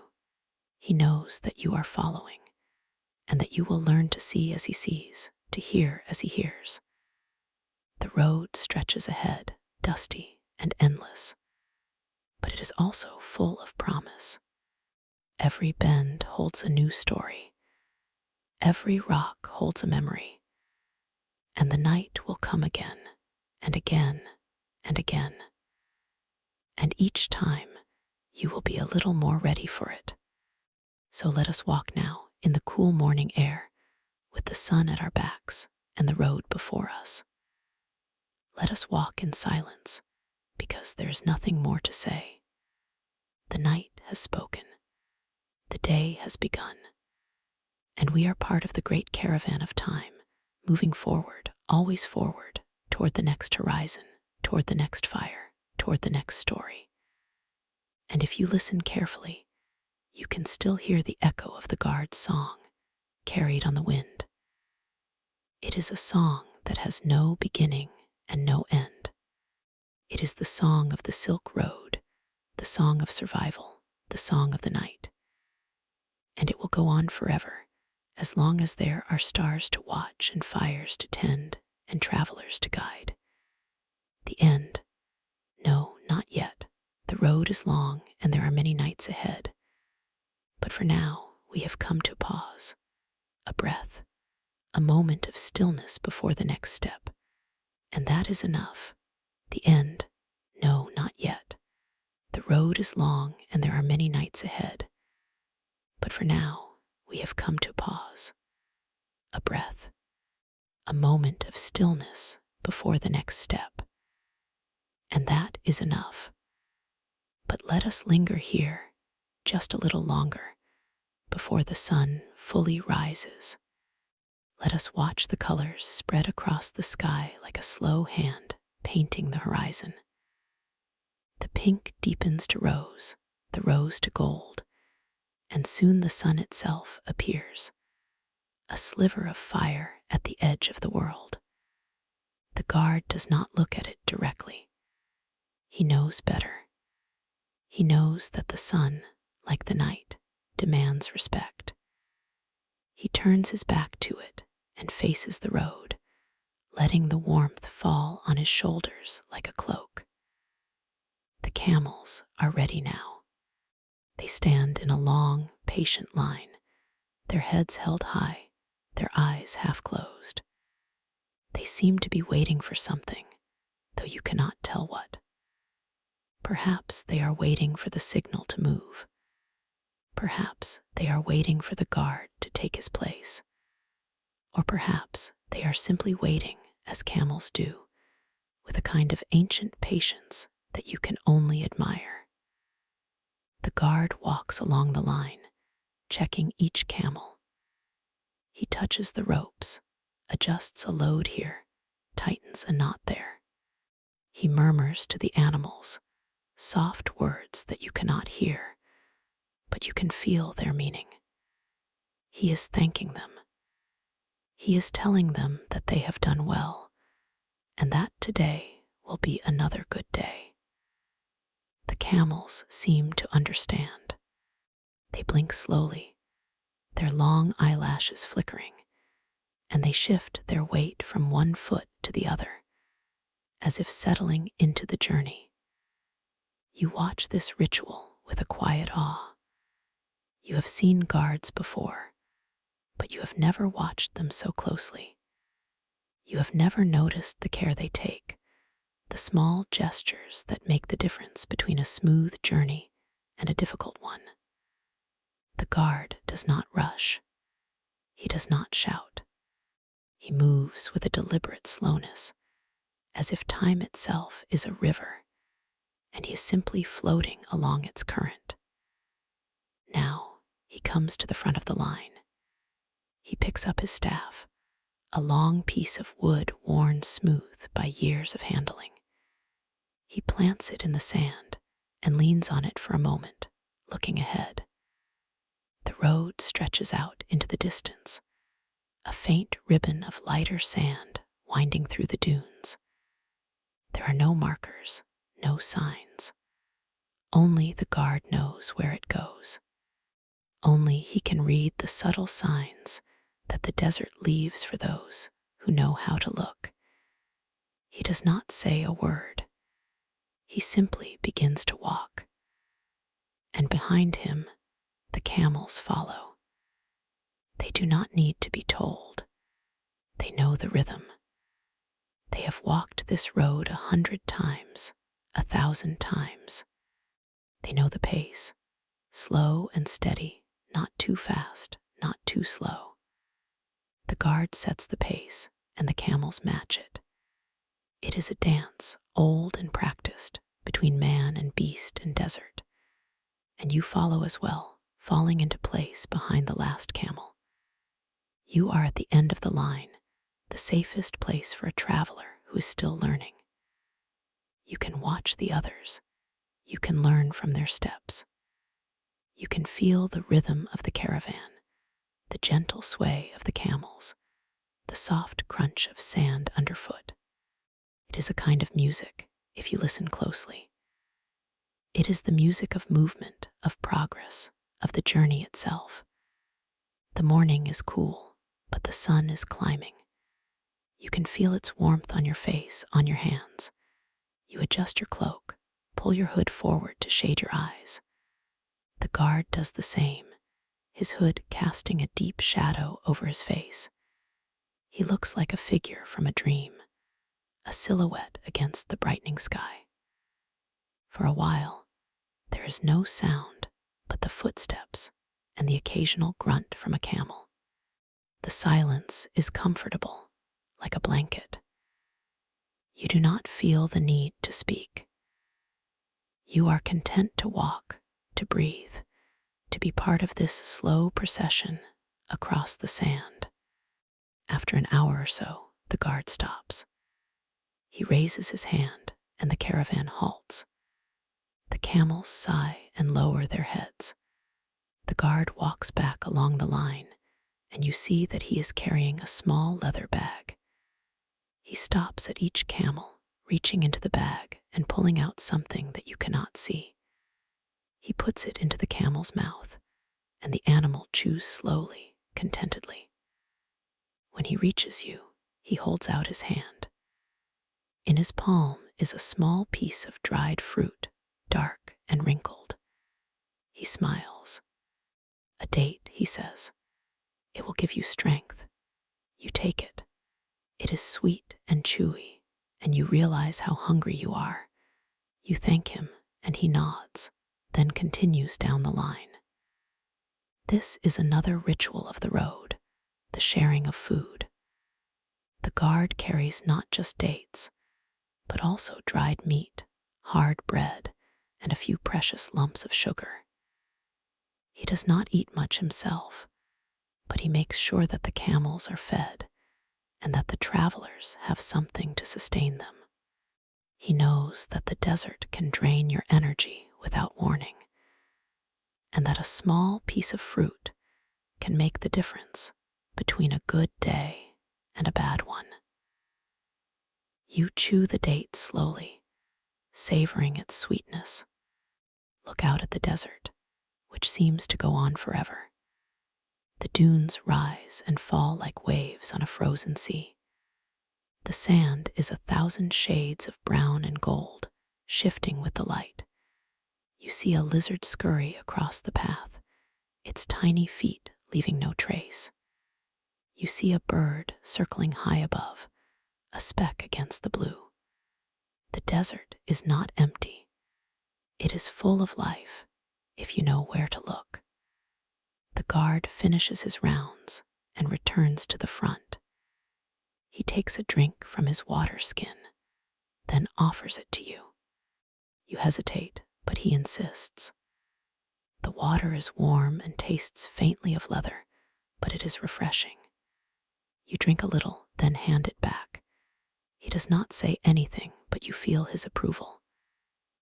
Speaker 1: He knows that you are following, and that you will learn to see as he sees, to hear as he hears. The road stretches ahead, dusty and endless, but it is also full of promise. Every bend holds a new story. Every rock holds a memory. And the night will come again, and again, and again. And each time, you will be a little more ready for it. So let us walk now in the cool morning air, with the sun at our backs and the road before us. Let us walk in silence, because there is nothing more to say. The night has spoken. The day has begun. And we are part of the great caravan of time, moving forward, always forward, toward the next horizon, toward the next fire, toward the next story. And if you listen carefully, you can still hear the echo of the guard's song, carried on the wind. It is a song that has no beginning and no end. It is the song of the Silk Road, the song of survival, the song of the night. And it will go on forever, as long as there are stars to watch and fires to tend and travelers to guide. The end? No, not yet. The road is long and there are many nights ahead. But for now, we have come to pause, a breath, a moment of stillness before the next step. And that is enough. The end? No, not yet. The road is long and there are many nights ahead. But for now, we have come to pause, a breath, a moment of stillness before the next step. And that is enough. But let us linger here just a little longer before the sun fully rises. Let us watch the colors spread across the sky like a slow hand painting the horizon. The pink deepens to rose, the rose to gold, and soon the sun itself appears, a sliver of fire at the edge of the world. The guard does not look at it directly. He knows better. He knows that the sun, like the night, demands respect. He turns his back to it and faces the road, letting the warmth fall on his shoulders like a cloak. The camels are ready now. They stand in a long, patient line, their heads held high, their eyes half closed. They seem to be waiting for something, though you cannot tell what. Perhaps they are waiting for the signal to move. Perhaps they are waiting for the guard to take his place. Or perhaps they are simply waiting, as camels do, with a kind of ancient patience that you can only admire. The guard walks along the line, checking each camel. He touches the ropes, adjusts a load here, tightens a knot there. He murmurs to the animals, soft words that you cannot hear, but you can feel their meaning. He is thanking them. He is telling them that they have done well, and that today will be another good day. The camels seem to understand. They blink slowly, their long eyelashes flickering, and they shift their weight from one foot to the other, as if settling into the journey. You watch this ritual with a quiet awe. You have seen guards before, but you have never watched them so closely. You have never noticed the care they take, the small gestures that make the difference between a smooth journey and a difficult one. The guard does not rush. He does not shout. He moves with a deliberate slowness, as if time itself is a river, and he is simply floating along its current. Now he comes to the front of the line. He picks up his staff, a long piece of wood worn smooth by years of handling. He plants it in the sand and leans on it for a moment, looking ahead. The road stretches out into the distance, a faint ribbon of lighter sand winding through the dunes. There are no markers, no signs. Only the guard knows where it goes. Only he can read the subtle signs that the desert leaves for those who know how to look. He does not say a word. He simply begins to walk. And behind him, the camels follow. They do not need to be told. They know the rhythm. They have walked this road 100 times, 1,000 times. They know the pace, slow and steady, not too fast, not too slow. The guard sets the pace, and the camels match it. It is a dance, old and practiced, between man and beast and desert. And you follow as well, falling into place behind the last camel. You are at the end of the line, the safest place for a traveler who is still learning. You can watch the others. You can learn from their steps. You can feel the rhythm of the caravan, the gentle sway of the camels, the soft crunch of sand underfoot. It is a kind of music, if you listen closely. It is the music of movement, of progress, of the journey itself. The morning is cool, but the sun is climbing. You can feel its warmth on your face, on your hands. You adjust your cloak, pull your hood forward to shade your eyes. The guard does the same, his hood casting a deep shadow over his face. He looks like a figure from a dream, a silhouette against the brightening sky. For a while, there is no sound but the footsteps and the occasional grunt from a camel. The silence is comfortable, like a blanket. You do not feel the need to speak. You are content to walk, to breathe, to be part of this slow procession across the sand. After an hour or so, the guard stops. He raises his hand, and the caravan halts. The camels sigh and lower their heads. The guard walks back along the line, and you see that he is carrying a small leather bag. He stops at each camel, reaching into the bag and pulling out something that you cannot see. He puts it into the camel's mouth, and the animal chews slowly, contentedly. When he reaches you, he holds out his hand. In his palm is a small piece of dried fruit, dark and wrinkled. He smiles. A date, he says. It will give you strength. You take it. It is sweet and chewy, and you realize how hungry you are. You thank him, and he nods, then continues down the line. This is another ritual of the road, the sharing of food. The guard carries not just dates, but also dried meat, hard bread, and a few precious lumps of sugar. He does not eat much himself, but he makes sure that the camels are fed and that the travelers have something to sustain them. He knows that the desert can drain your energy without warning, and that a small piece of fruit can make the difference between a good day and a bad one. You chew the date slowly, savoring its sweetness. Look out at the desert, which seems to go on forever. The dunes rise and fall like waves on a frozen sea. The sand is 1,000 shades of brown and gold, shifting with the light. You see a lizard scurry across the path, its tiny feet leaving no trace. You see a bird circling high above, a speck against the blue. The desert is not empty. It is full of life, if you know where to look. The guard finishes his rounds and returns to the front. He takes a drink from his water skin, then offers it to you. You hesitate, but he insists. The water is warm and tastes faintly of leather, but it is refreshing. You drink a little, then hand it back. He does not say anything, but you feel his approval.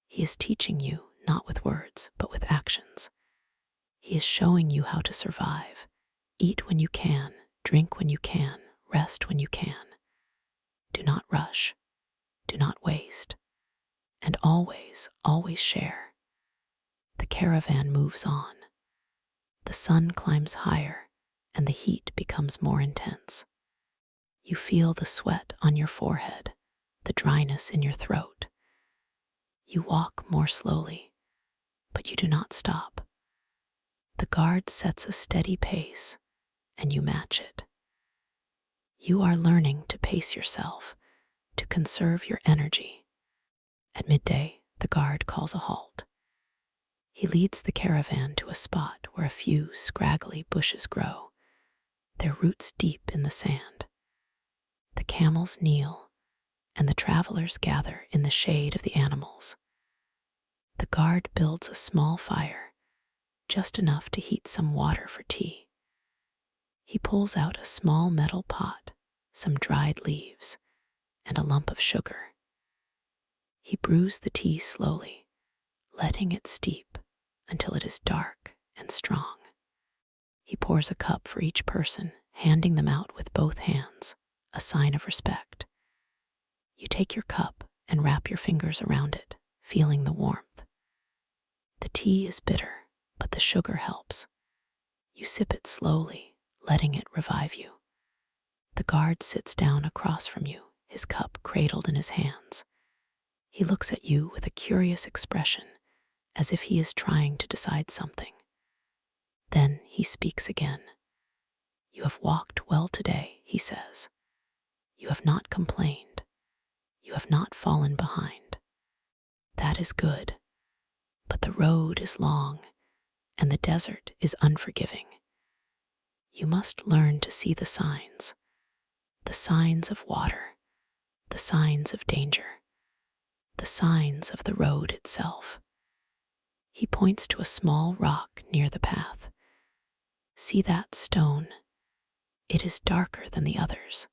Speaker 1: He is teaching you not with words, but with actions. He is showing you how to survive. Eat when you can, drink when you can, rest when you can. Do not rush, do not waste, and always, always share. The caravan moves on. The sun climbs higher, and the heat becomes more intense. You feel the sweat on your forehead, the dryness in your throat. You walk more slowly, but you do not stop. The guard sets a steady pace, and you match it. You are learning to pace yourself, to conserve your energy. At midday, the guard calls a halt. He leads the caravan to a spot where a few scraggly bushes grow, their roots deep in the sand. The camels kneel, and the travelers gather in the shade of the animals. The guard builds a small fire, just enough to heat some water for tea. He pulls out a small metal pot, some dried leaves, and a lump of sugar. He brews the tea slowly, letting it steep until it is dark and strong. He pours a cup for each person, handing them out with both hands, a sign of respect. You take your cup and wrap your fingers around it, feeling the warmth. The tea is bitter, but the sugar helps. You sip it slowly, letting it revive you. The guard sits down across from you, his cup cradled in his hands. He looks at you with a curious expression, as if he is trying to decide something. Then he speaks again. You have walked well today, he says. You have not complained. You have not fallen behind. That is good. But the road is long, and the desert is unforgiving. You must learn to see the signs of water, the signs of danger, the signs of the road itself. He points to a small rock near the path. See that stone? It is darker than the others.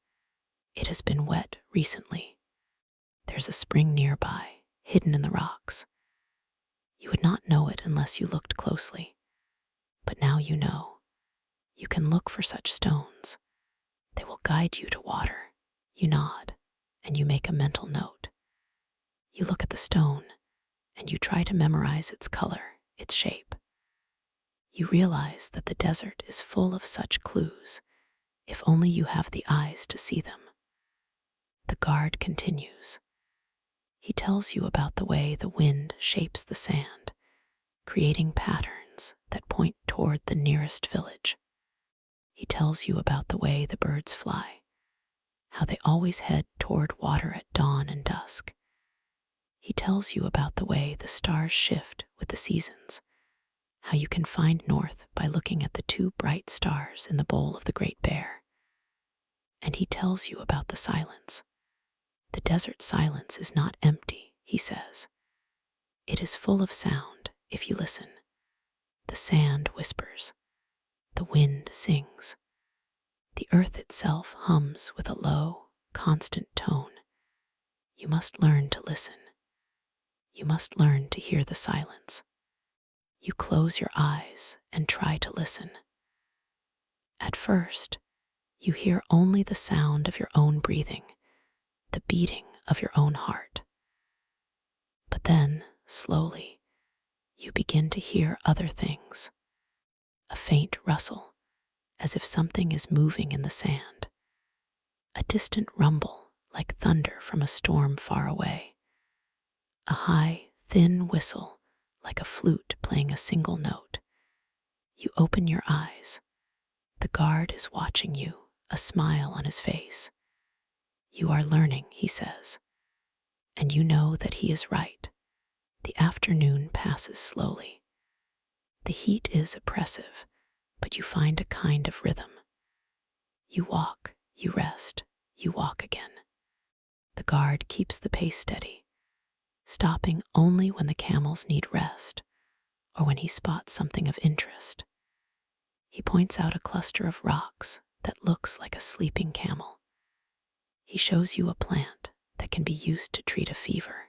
Speaker 1: It has been wet recently. There's a spring nearby, hidden in the rocks. You would not know it unless you looked closely. But now you know. You can look for such stones. They will guide you to water. You nod, and you make a mental note. You look at the stone, and you try to memorize its color, its shape. You realize that the desert is full of such clues, if only you have the eyes to see them. The guard continues. He tells you about the way the wind shapes the sand, creating patterns that point toward the nearest village. He tells you about the way the birds fly, how they always head toward water at dawn and dusk. He tells you about the way the stars shift with the seasons, how you can find north by looking at the two bright stars in the bowl of the Great Bear. And he tells you about the silence. The desert silence is not empty, he says. It is full of sound if you listen. The sand whispers. The wind sings. The earth itself hums with a low, constant tone. You must learn to listen. You must learn to hear the silence. You close your eyes and try to listen. At first, you hear only the sound of your own breathing, the beating of your own heart. But then, slowly, you begin to hear other things. A faint rustle, as if something is moving in the sand. A distant rumble, like thunder from a storm far away. A high, thin whistle, like a flute playing a single note. You open your eyes. The guard is watching you, a smile on his face. You are learning, he says. And you know that he is right. The afternoon passes slowly. The heat is oppressive, but you find a kind of rhythm. You walk, you rest, you walk again. The guard keeps the pace steady, stopping only when the camels need rest or when he spots something of interest. He points out a cluster of rocks that looks like a sleeping camel. He shows you a plant that can be used to treat a fever.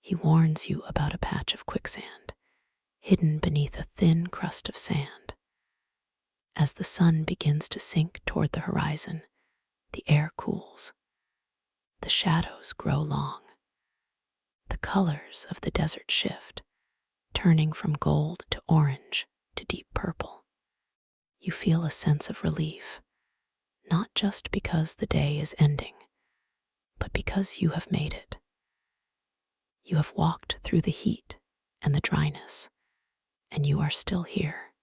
Speaker 1: He warns you about a patch of quicksand, hidden beneath a thin crust of sand. As the sun begins to sink toward the horizon, the air cools. The shadows grow long. The colors of the desert shift, turning from gold to orange to deep purple. You feel a sense of relief, not just because the day is ending, but because you have made it. You have walked through the heat and the dryness, and you are still here.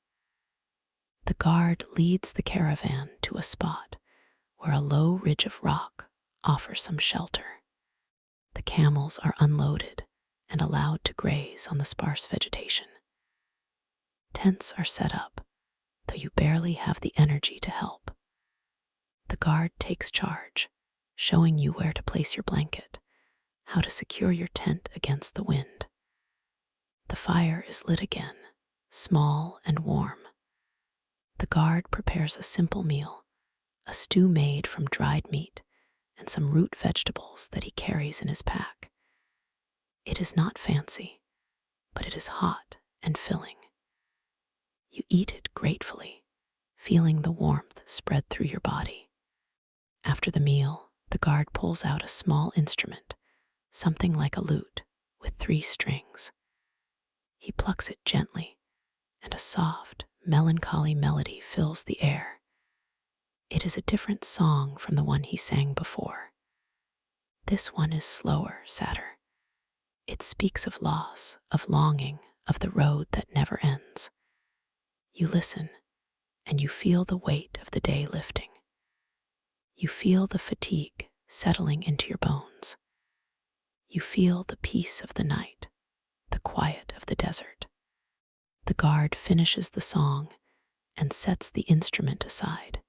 Speaker 1: The guard leads the caravan to a spot where a low ridge of rock offers some shelter. The camels are unloaded and allowed to graze on the sparse vegetation. Tents are set up, though you barely have the energy to help. The guard takes charge, showing you where to place your blanket, how to secure your tent against the wind. The fire is lit again, small and warm. The guard prepares a simple meal, a stew made from dried meat and some root vegetables that he carries in his pack. It is not fancy, but it is hot and filling. You eat it gratefully, feeling the warmth spread through your body. After the meal, the guard pulls out a small instrument, something like a lute, with 3 strings. He plucks it gently, and a soft, melancholy melody fills the air. It is a different song from the one he sang before. This one is slower, sadder. It speaks of loss, of longing, of the road that never ends. You listen, and you feel the weight of the day lifting. You feel the fatigue settling into your bones. You feel the peace of the night, the quiet of the desert. The guard finishes the song and sets the instrument aside.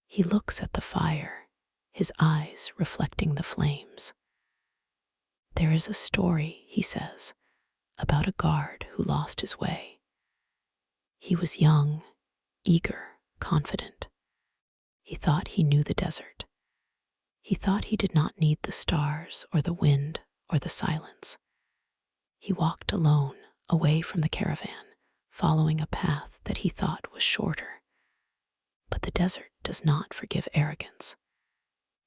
Speaker 1: He looks at the fire, his eyes reflecting the flames. There is a story, he says, about a guard who lost his way. He was young, eager, confident. He thought he knew the desert. He thought he did not need the stars or the wind or the silence. He walked alone, away from the caravan, following a path that he thought was shorter. But the desert does not forgive arrogance.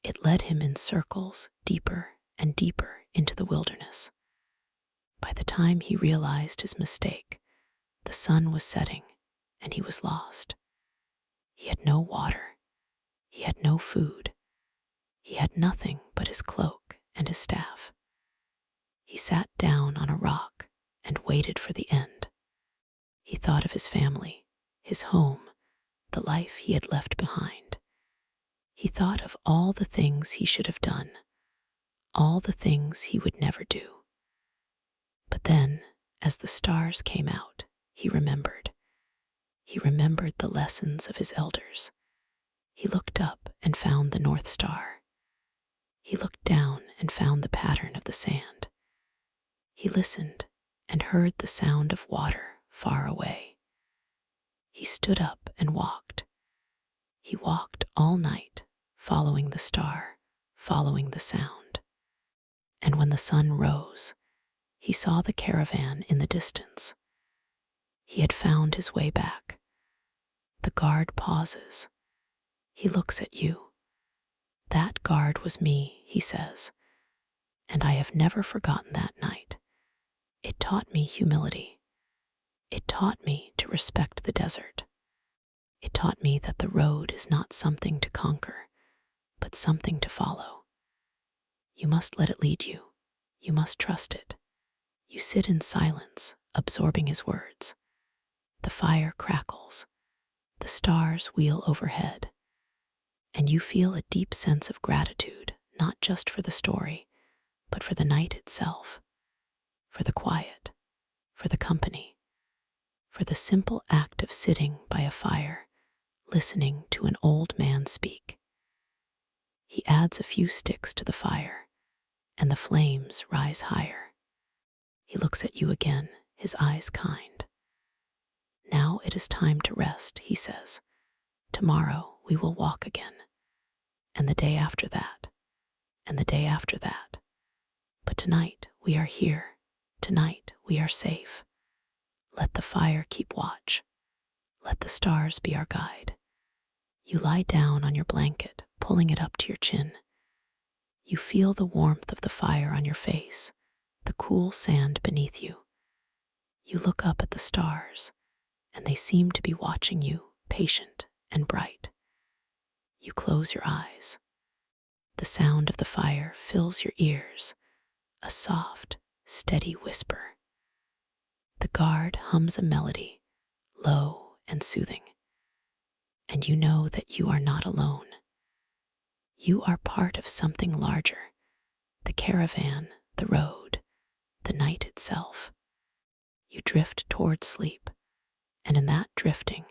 Speaker 1: It led him in circles, deeper and deeper into the wilderness. By the time he realized his mistake, the sun was setting and he was lost. He had no water. He had no food. He had nothing but his cloak and his staff. He sat down on a rock and waited for the end. He thought of his family, his home, the life he had left behind. He thought of all the things he should have done, all the things he would never do. But then, as the stars came out, he remembered. He remembered the lessons of his elders. He looked up and found the North Star. He looked down and found the pattern of the sand. He listened and heard the sound of water far away. He stood up and walked. He walked all night, following the star, following the sound. And when the sun rose, he saw the caravan in the distance. He had found his way back. The guard pauses. He looks at you. That guard was me, he says, and I have never forgotten that night. It taught me humility. It taught me to respect the desert. It taught me that the road is not something to conquer, but something to follow. You must let it lead you. You must trust it. You sit in silence, absorbing his words. The fire crackles. The stars wheel overhead. And you feel a deep sense of gratitude, not just for the story, but for the night itself, for the quiet, for the company, for the simple act of sitting by a fire, listening to an old man speak. He adds a few sticks to the fire, and the flames rise higher. He looks at you again, his eyes kind. Now it is time to rest, he says. Tomorrow we will walk again, and the day after that, and the day after that. But tonight we are here. Tonight we are safe. Let the fire keep watch. Let the stars be our guide. You lie down on your blanket, pulling it up to your chin. You feel the warmth of the fire on your face, the cool sand beneath you. You look up at the stars, and they seem to be watching you, patient and bright. You close your eyes. The sound of the fire fills your ears, a soft, steady whisper. The guard hums a melody, low and soothing, and you know that you are not alone. You are part of something larger, the caravan, the road, the night itself. You drift towards sleep, and in that drifting,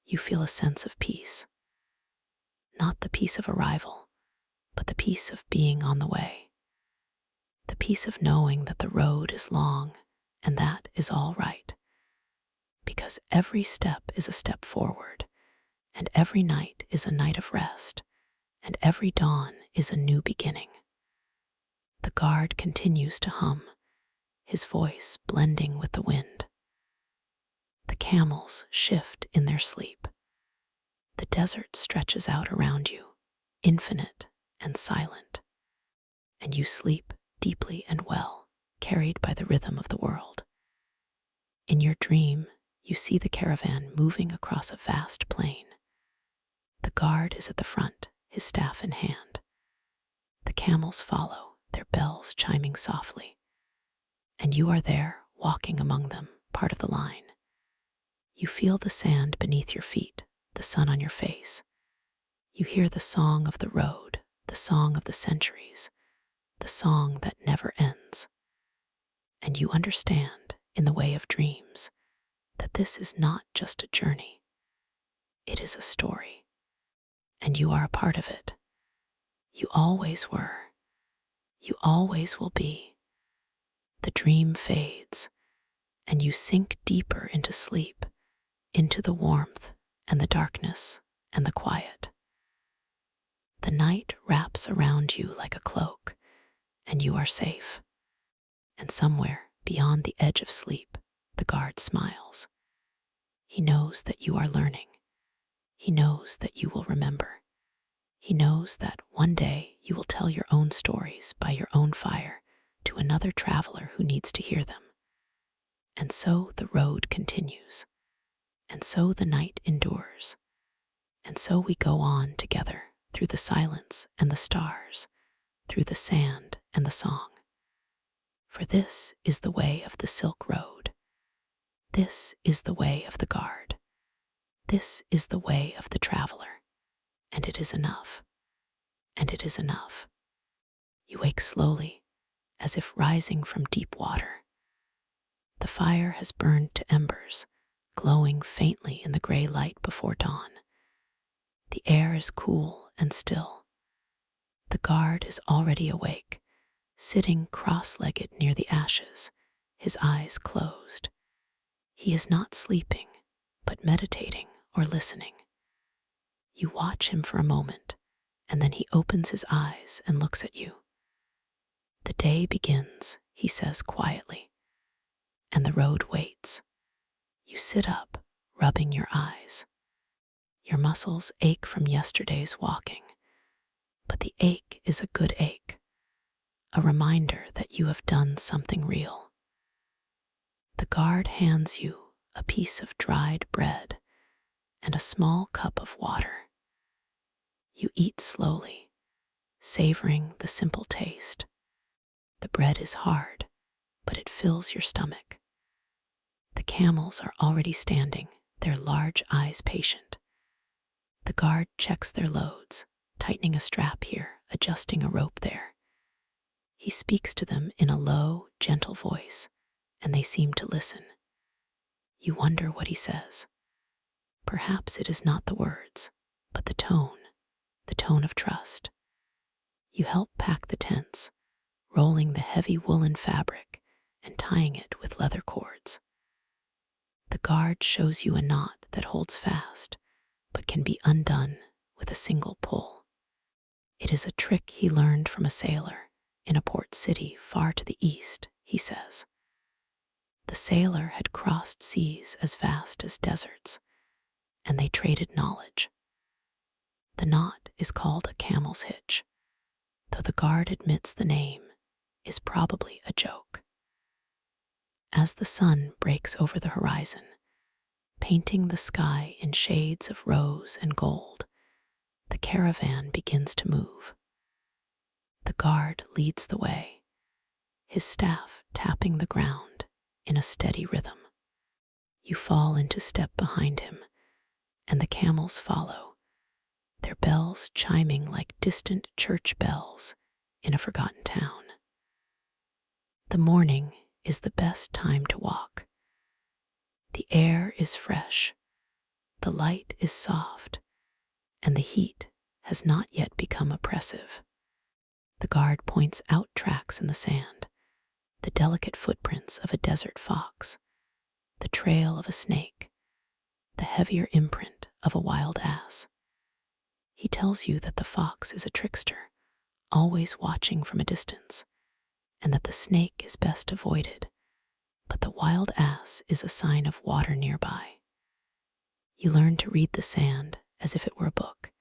Speaker 1: you feel a sense of peace. Not the peace of arrival, but the peace of being on the way. The peace of knowing that the road is long and that is all right. Because every step is a step forward, and every night is a night of rest, and every dawn is a new beginning. The guard continues to hum, his voice blending with the wind. The camels shift in their sleep. The desert stretches out around you, infinite and silent, and you sleep deeply and well, carried by the rhythm of the world. In your dream, you see the caravan moving across a vast plain. The guard is at the front, his staff in hand. The camels follow, their bells chiming softly, and you are there, walking among them, part of the line. You feel the sand beneath your feet, the sun on your face. You hear the song of the road, the song of the centuries, the song that never ends. And you understand, in the way of dreams, that this is not just a journey. It is a story, and you are a part of it. You always were. You always will be. The dream fades, and you sink deeper into sleep, into the warmth and the darkness and the quiet. The night wraps around you like a cloak, and you are safe. And somewhere beyond the edge of sleep, the guard smiles. He knows that you are learning. He knows that you will remember. He knows that one day you will tell your own stories by your own fire to another traveler who needs to hear them. And so the road continues. And so the night endures. And so we go on together through the silence and the stars, through the sand and the song. For this is the way of the Silk Road. This is the way of the guard. This is the way of the traveler. And it is enough. And it is enough. You wake slowly, as if rising from deep water. The fire has burned to embers, glowing faintly in the gray light before dawn. The air is cool and still. The guard is already awake, sitting cross-legged near the ashes, his eyes closed. He is not sleeping, but meditating or listening. You watch him for a moment, and then he opens his eyes and looks at you. The day begins, he says quietly, and the road waits. You sit up, rubbing your eyes. Your muscles ache from yesterday's walking, but the ache is a good ache, a reminder that you have done something real. The guard hands you a piece of dried bread and a small cup of water. You eat slowly, savoring the simple taste. The bread is hard, but it fills your stomach. The camels are already standing, their large eyes patient. The guard checks their loads, tightening a strap here, adjusting a rope there. He speaks to them in a low, gentle voice, and they seem to listen. You wonder what he says. Perhaps it is not the words, but the tone of trust. You help pack the tents, rolling the heavy woolen fabric and tying it with leather cords. The guard shows you a knot that holds fast, but can be undone with a single pull. It is a trick he learned from a sailor in a port city far to the east he says. The sailor had crossed seas as vast as deserts, and they traded knowledge. The knot is called a camel's hitch, though the guard admits the name is probably a joke. As the sun breaks over the horizon, painting the sky in shades of rose and gold, the caravan begins to move. The guard leads the way, his staff tapping the ground in a steady rhythm. You fall into step behind him, and the camels follow, their bells chiming like distant church bells in a forgotten town. The morning is the best time to walk. The air is fresh, the light is soft, and the heat has not yet become oppressive. The guard points out tracks in the sand, the delicate footprints of a desert fox, the trail of a snake, the heavier imprint of a wild ass. He tells you that the fox is a trickster, always watching from a distance, and that the snake is best avoided, but the wild ass is a sign of water nearby. You learn to read the sand as if it were a book,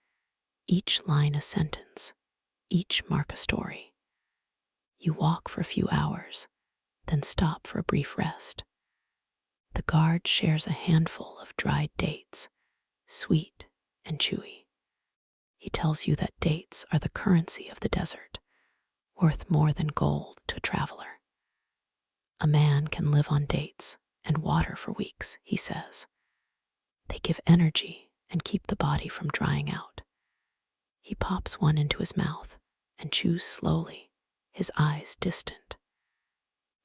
Speaker 1: each line a sentence, each mark a story. You walk for a few hours, then stop for a brief rest. The guard shares a handful of dried dates, sweet and chewy. He tells you that dates are the currency of the desert, worth more than gold to a traveler. A man can live on dates and water for weeks, he says. They give energy and keep the body from drying out. He pops one into his mouth and chews slowly, his eyes distant.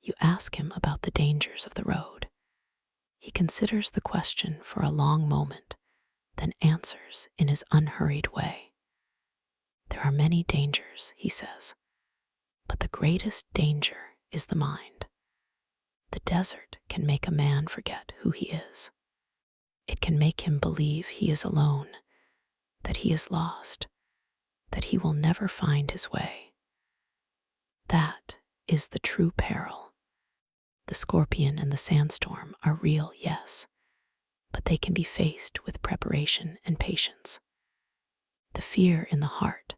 Speaker 1: You ask him about the dangers of the road. He considers the question for a long moment, then answers in his unhurried way. There are many dangers, he says, but the greatest danger is the mind. The desert can make a man forget who he is. It can make him believe he is alone, that he is lost, that he will never find his way. That is the true peril. The scorpion and the sandstorm are real, yes, but they can be faced with preparation and patience. The fear in the heart,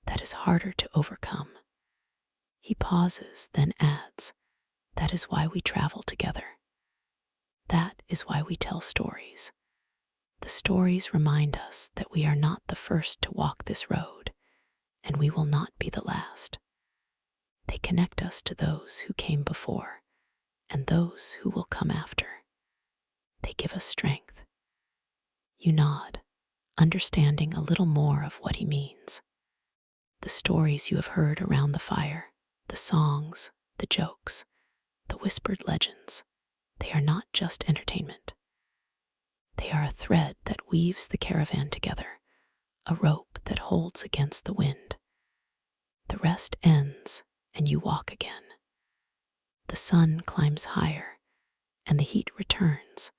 Speaker 1: that is harder to overcome. He pauses, then adds, that is why we travel together. That is why we tell stories. The stories remind us that we are not the first to walk this road, and we will not be the last. They connect us to those who came before and those who will come after. They give us strength. You nod, understanding a little more of what he means. The stories you have heard around the fire, the songs, the jokes, the whispered legends, they are not just entertainment. They are a thread that weaves the caravan together, a rope that holds against the wind. The rest ends, and you walk again. The sun climbs higher, and the heat returns,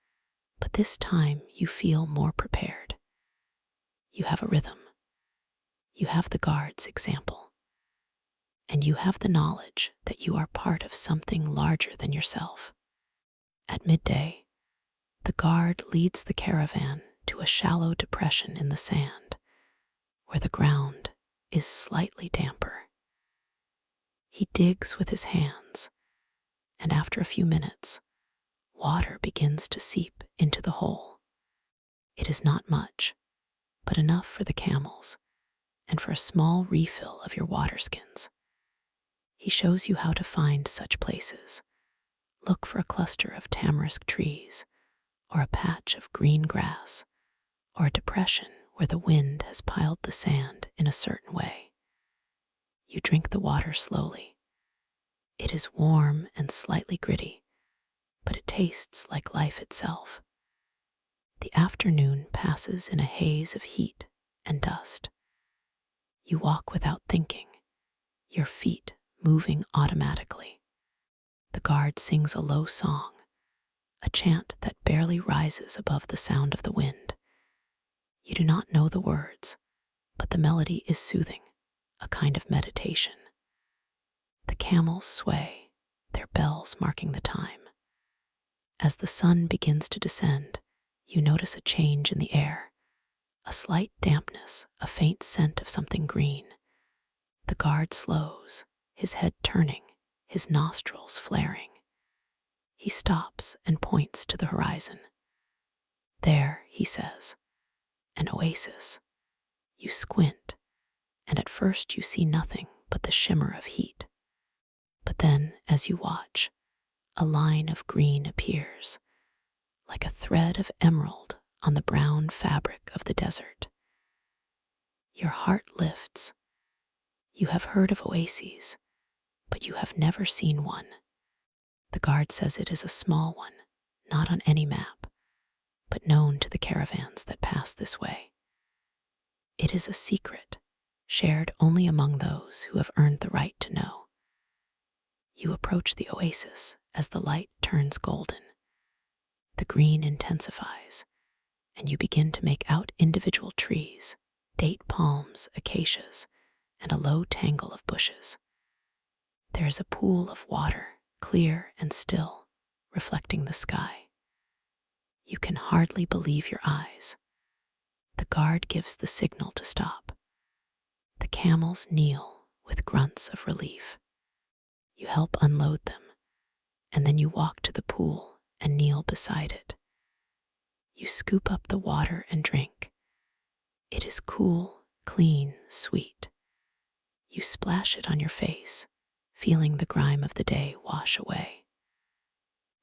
Speaker 1: but this time you feel more prepared. You have a rhythm. You have the guard's example. And you have the knowledge that you are part of something larger than yourself. At midday, the guard leads the caravan to a shallow depression in the sand, where the ground is slightly damper. He digs with his hands, and after a few minutes, water begins to seep into the hole. It is not much, but enough for the camels and for a small refill of your water skins. He shows you how to find such places. Look for a cluster of tamarisk trees, or a patch of green grass, or a depression where the wind has piled the sand in a certain way. You drink the water slowly. It is warm and slightly gritty, but it tastes like life itself. The afternoon passes in a haze of heat and dust. You walk without thinking, your feet moving automatically. The guard sings a low song, a chant that barely rises above the sound of the wind. You do not know the words, but the melody is soothing, a kind of meditation. The camels sway, their bells marking the time. As the sun begins to descend, you notice a change in the air, a slight dampness, a faint scent of something green. The guard slows, his head turning, his nostrils flaring. He stops and points to the horizon. There, he says, an oasis. You squint, and at first you see nothing but the shimmer of heat. But then, as you watch, a line of green appears, like a thread of emerald on the brown fabric of the desert. Your heart lifts. You have heard of oases, but you have never seen one. The guard says it is a small one, not on any map, but known to the caravans that pass this way. It is a secret, shared only among those who have earned the right to know. You approach the oasis as the light turns golden. The green intensifies, and you begin to make out individual trees, date palms, acacias, and a low tangle of bushes. There is a pool of water, clear and still, reflecting the sky. You can hardly believe your eyes. The guard gives the signal to stop. The camels kneel with grunts of relief. You help unload them, and then you walk to the pool and kneel beside it. You scoop up the water and drink. It is cool, clean, sweet. You splash it on your face, feeling the grime of the day wash away.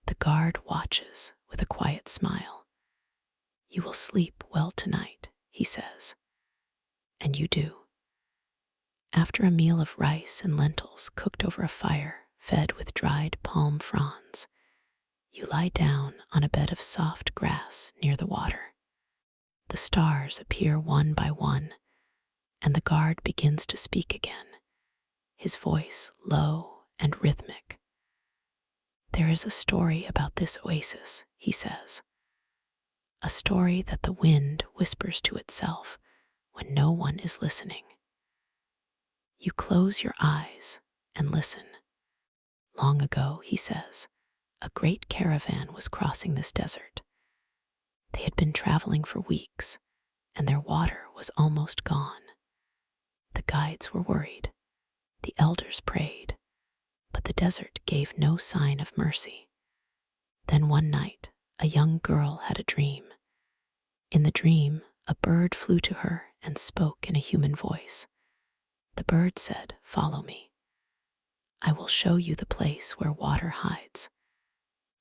Speaker 1: The guard watches with a quiet smile. You will sleep well tonight, he says. And you do. After a meal of rice and lentils cooked over a fire fed with dried palm fronds, you lie down on a bed of soft grass near the water. The stars appear one by one, and the guard begins to speak again, his voice low and rhythmic. There is a story about this oasis, he says, a story that the wind whispers to itself when no one is listening. You close your eyes and listen. Long ago, he says, a great caravan was crossing this desert. They had been traveling for weeks, and their water was almost gone. The guides were worried. The elders prayed, but the desert gave no sign of mercy. Then one night, a young girl had a dream. In the dream, a bird flew to her and spoke in a human voice. The bird said, "Follow me. I will show you the place where water hides."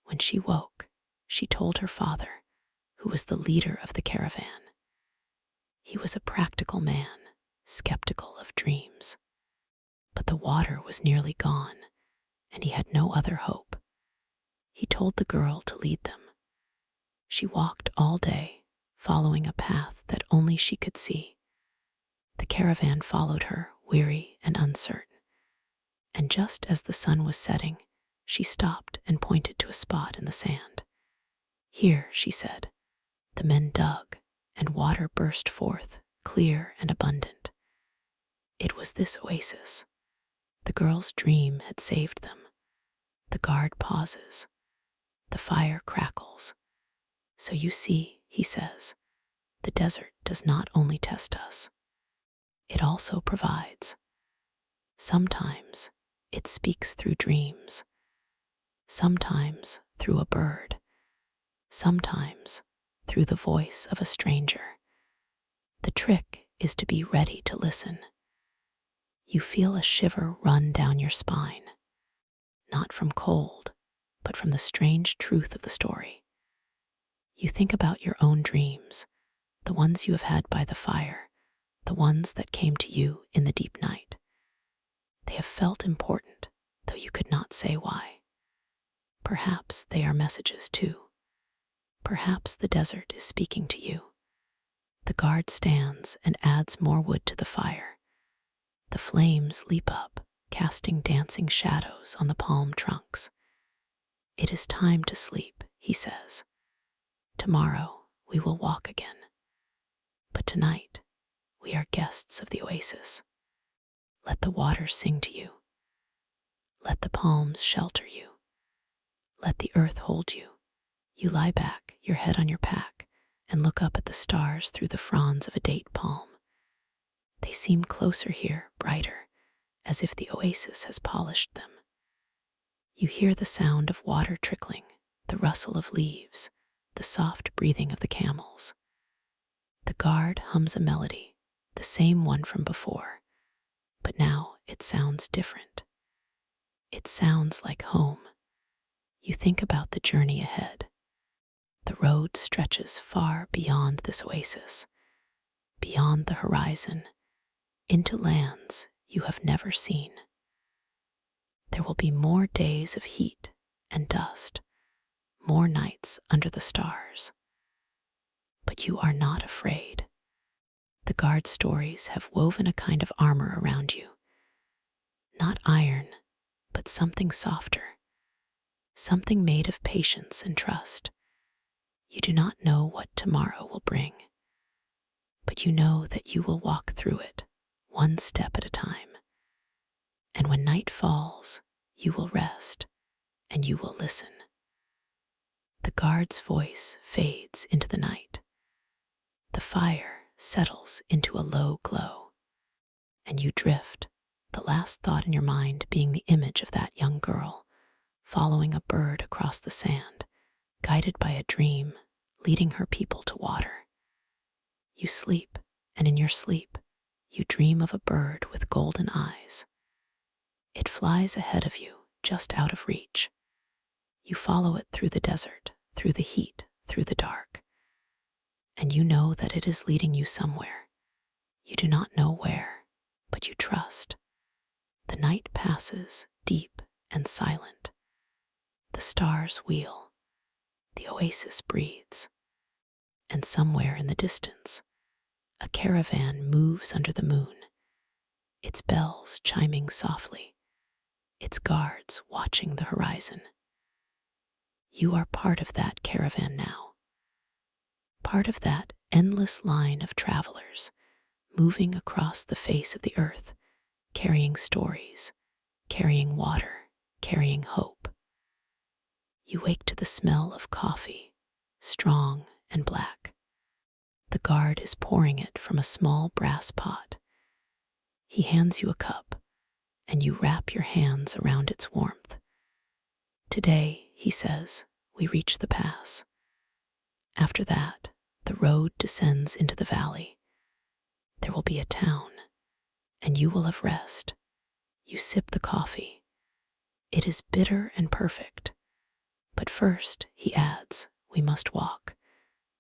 Speaker 1: When she woke, she told her father, who was the leader of the caravan. He was a practical man, skeptical of dreams. But the water was nearly gone, and he had no other hope. He told the girl to lead them. She walked all day, following a path that only she could see. The caravan followed her, weary and uncertain. And just as the sun was setting, she stopped and pointed to a spot in the sand. Here, she said. The men dug, and water burst forth, clear and abundant. It was this oasis. The girl's dream had saved them. The guard pauses. The fire crackles. So you see, he says, the desert does not only test us. It also provides. Sometimes it speaks through dreams. Sometimes through a bird. Sometimes through the voice of a stranger. The trick is to be ready to listen. You feel a shiver run down your spine, not from cold, but from the strange truth of the story. You think about your own dreams, the ones you have had by the fire, the ones that came to you in the deep night. They have felt important, though you could not say why. Perhaps they are messages too. Perhaps the desert is speaking to you. The guard stands and adds more wood to the fire. The flames leap up, casting dancing shadows on the palm trunks. It is time to sleep, he says. Tomorrow we will walk again. But tonight we are guests of the oasis. Let the water sing to you. Let the palms shelter you. Let the earth hold you. You lie back, your head on your pack, and look up at the stars through the fronds of a date palm. They seem closer here, brighter, as if the oasis has polished them. You hear the sound of water trickling, the rustle of leaves, the soft breathing of the camels. The guard hums a melody, the same one from before, but now it sounds different. It sounds like home. You think about the journey ahead. The road stretches far beyond this oasis, beyond the horizon, into lands you have never seen. There will be more days of heat and dust, more nights under the stars. But you are not afraid. The guard stories have woven a kind of armor around you. Not iron, but something softer, something made of patience and trust. You do not know what tomorrow will bring, but you know that you will walk through it, one step at a time. And when night falls, you will rest, and you will listen. The guard's voice fades into the night. The fire settles into a low glow, and you drift, the last thought in your mind being the image of that young girl, following a bird across the sand, guided by a dream, leading her people to water. You sleep, and in your sleep, you dream of a bird with golden eyes. It flies ahead of you, just out of reach. You follow it through the desert, through the heat, through the dark. And you know that it is leading you somewhere. You do not know where, but you trust. The night passes, deep and silent. The stars wheel. The oasis breathes. And somewhere in the distance, a caravan moves under the moon, its bells chiming softly, its guards watching the horizon. You are part of that caravan now, part of that endless line of travelers moving across the face of the earth, carrying stories, carrying water, carrying hope. You wake to the smell of coffee, strong and black. The guard is pouring it from a small brass pot. He hands you a cup, and you wrap your hands around its warmth. Today, he says, we reach the pass. After that, the road descends into the valley. There will be a town, and you will have rest. You sip the coffee. It is bitter and perfect. But first, he adds, we must walk.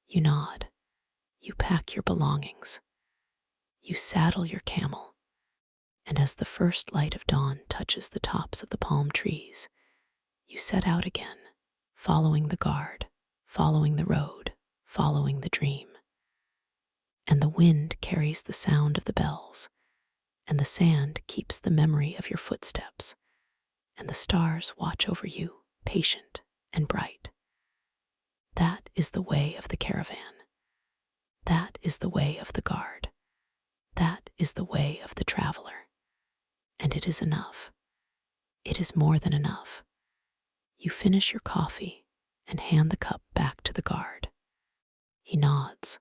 Speaker 1: You nod. You pack your belongings. You saddle your camel. And as the first light of dawn touches the tops of the palm trees, you set out again, following the guard, following the road, following the dream. And the wind carries the sound of the bells, and the sand keeps the memory of your footsteps, and the stars watch over you, patient and bright. That is the way of the caravan. That is the way of the guard. That is the way of the traveler. And it is enough. It is more than enough. You finish your coffee and hand the cup back to the guard. He nods,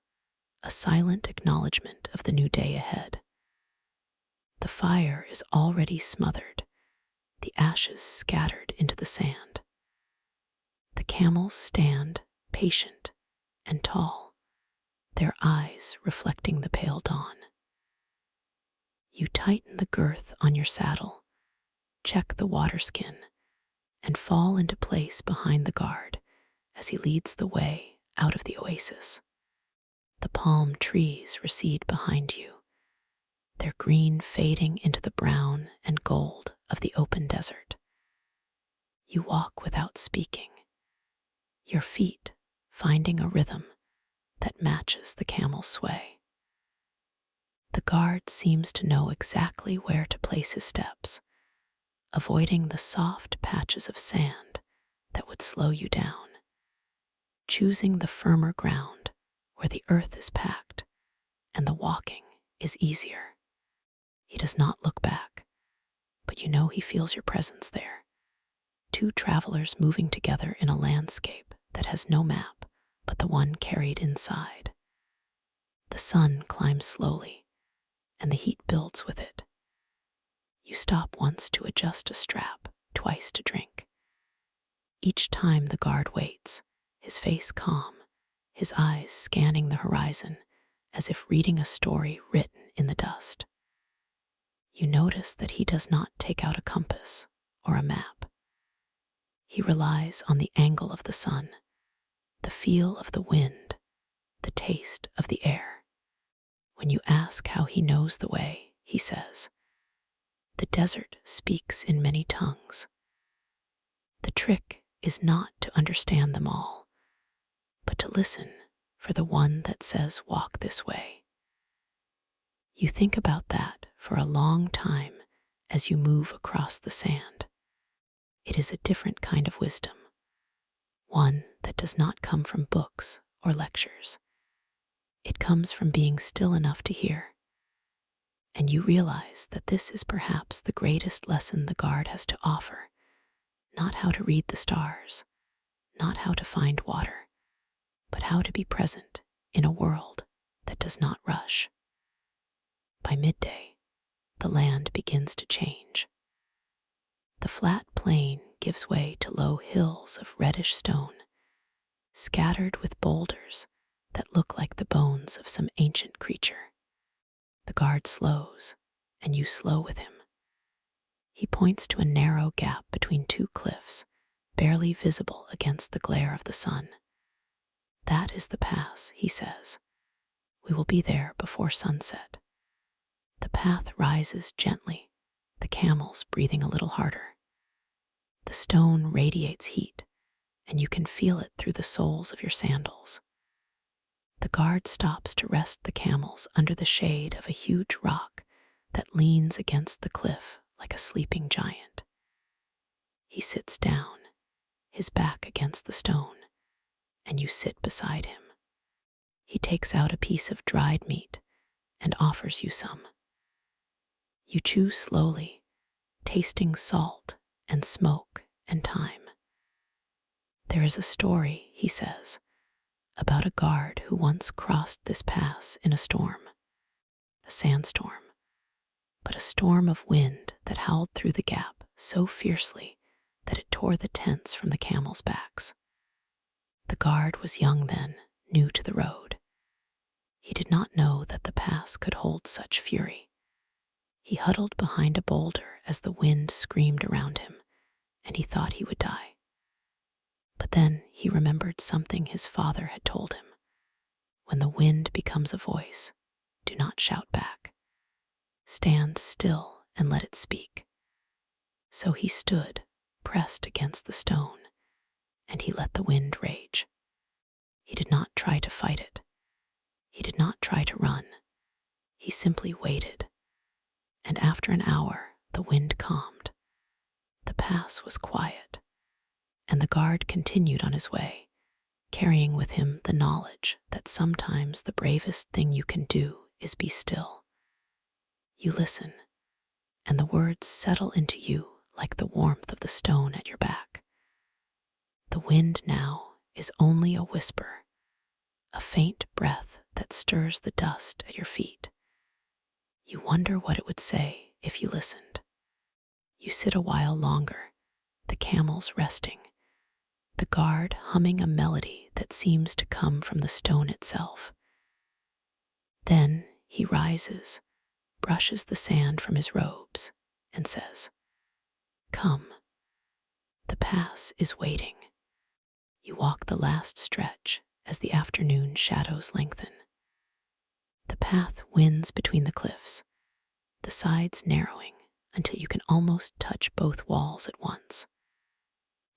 Speaker 1: a silent acknowledgement of the new day ahead. The fire is already smothered, the ashes scattered into the sand. The camels stand, patient and tall, their eyes reflecting the pale dawn. You tighten the girth on your saddle, check the water skin, and fall into place behind the guard as he leads the way out of the oasis. The palm trees recede behind you, their green fading into the brown and gold of the open desert. You walk without speaking, your feet finding a rhythm that matches the camel's sway. The guard seems to know exactly where to place his steps, avoiding the soft patches of sand that would slow you down, choosing the firmer ground where the earth is packed and the walking is easier. He does not look back, but you know he feels your presence there. two travelers moving together in a landscape that has no map but the one carried inside. The sun climbs slowly, and the heat builds with it. You stop once to adjust a strap, twice to drink. Each time the guard waits, his face calm, his eyes scanning the horizon as if reading a story written in the dust. You notice that he does not take out a compass or a map. He relies on the angle of the sun, the feel of the wind, the taste of the air. When you ask how he knows the way, he says, "The desert speaks in many tongues." The trick is not to understand them all, but to listen for the one that says, "Walk this way." You think about that for a long time as you move across the sand. It is a different kind of wisdom, one that does not come from books or lectures. It comes from being still enough to hear. And you realize that this is perhaps the greatest lesson the guard has to offer, not how to read the stars, not how to find water, but how to be present in a world that does not rush. By midday, the land begins to change. The flat plain gives way to low hills of reddish stone, scattered with boulders that look like the bones of some ancient creature. The guard slows, and you slow with him. He points to a narrow gap between two cliffs, barely visible against the glare of the sun. "That is the pass," he says. "We will be there before sunset." The path rises gently, the camels breathing a little harder. The stone radiates heat, and you can feel it through the soles of your sandals. The guard stops to rest the camels under the shade of a huge rock that leans against the cliff like a sleeping giant. He sits down, his back against the stone, and you sit beside him. He takes out a piece of dried meat and offers you some. You chew slowly, tasting salt and smoke and time. "There is a story," he says, "about a guard who once crossed this pass in a storm, a sandstorm, but a storm of wind that howled through the gap so fiercely that it tore the tents from the camels' backs. The guard was young then, new to the road. He did not know that the pass could hold such fury. He huddled behind a boulder as the wind screamed around him, and he thought he would die. But then he remembered something his father had told him. When the wind becomes a voice, do not shout back. Stand still and let it speak." So he stood, pressed against the stone, and he let the wind rage. He did not try to fight it. He did not try to run. He simply waited. And after an hour, the wind calmed. The pass was quiet, and the guard continued on his way, carrying with him the knowledge that sometimes the bravest thing you can do is be still. You listen, and the words settle into you like the warmth of the stone at your back. The wind now is only a whisper, a faint breath that stirs the dust at your feet. You wonder what it would say if you listened. You sit a while longer, the camels resting, the guard humming a melody that seems to come from the stone itself. Then he rises, brushes the sand from his robes, and says, "Come. The pass is waiting." You walk the last stretch as the afternoon shadows lengthen. The path winds between the cliffs, the sides narrowing until you can almost touch both walls at once.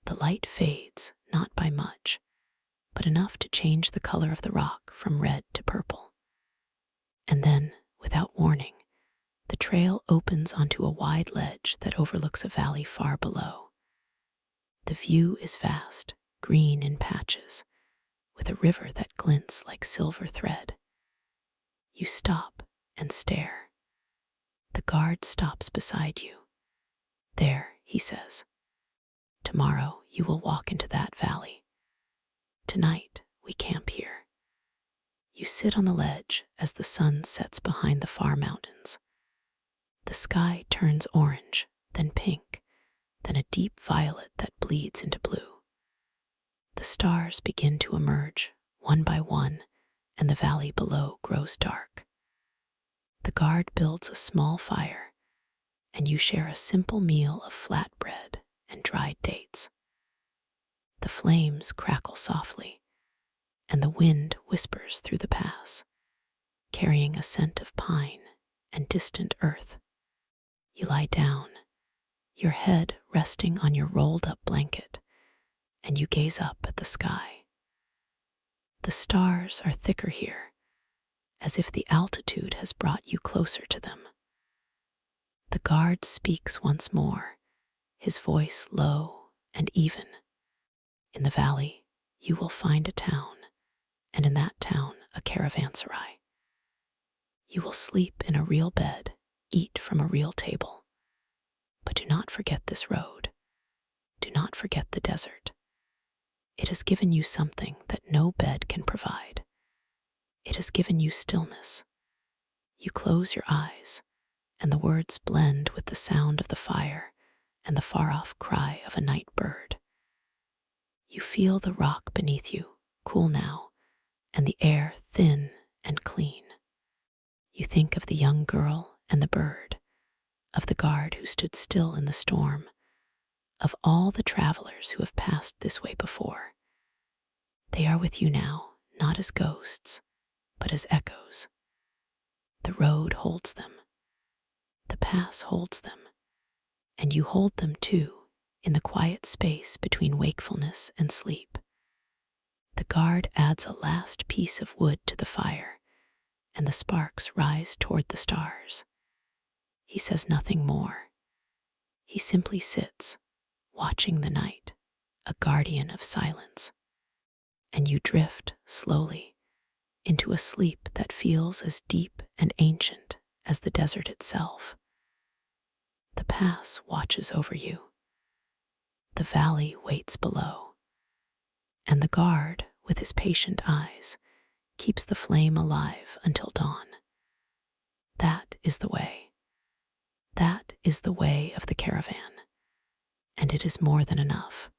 Speaker 1: The light fades, not by much, but enough to change the color of the rock from red to purple. And then, without warning, the trail opens onto a wide ledge that overlooks a valley far below. The view is vast, green in patches, with a river that glints like silver thread. You stop and stare. The guard stops beside you. "There," he says. Tomorrow you will walk into that valley. Tonight we camp here. You sit on the ledge as the sun sets behind the far mountains. The sky turns orange, then pink, then a deep violet that bleeds into blue. The stars begin to emerge, one by one, and the valley below grows dark. The guard builds a small fire, and you share a simple meal of flat bread and dried dates. The flames crackle softly, and the wind whispers through the pass, carrying a scent of pine and distant earth. You lie down, your head resting on your rolled-up blanket, and you gaze up at the sky. The stars are thicker here, as if the altitude has brought you closer to them. The guard speaks once more, his voice low and even. In the valley, you will find a town, and in that town, a caravanserai. You will sleep in a real bed, eat from a real table. But do not forget this road. Do not forget the desert. It has given you something that no bed can provide. It has given you stillness. You close your eyes, and the words blend with the sound of the fire and the far-off cry of a night bird. You feel the rock beneath you, cool now, and the air thin and clean. You think of the young girl and the bird, of the guard who stood still in the storm, of all the travelers who have passed this way before. They are with you now, not as ghosts, but as echoes. The road holds them. The pass holds them. And you hold them too, in the quiet space between wakefulness and sleep. The guard adds a last piece of wood to the fire, and the sparks rise toward the stars. He says nothing more. He simply sits, watching the night, a guardian of silence. And you drift slowly into a sleep that feels as deep and ancient as the desert itself. The pass watches over you. The valley waits below. And the guard, with his patient eyes, keeps the flame alive until dawn. That is the way. That is the way of the caravan. And it is more than enough.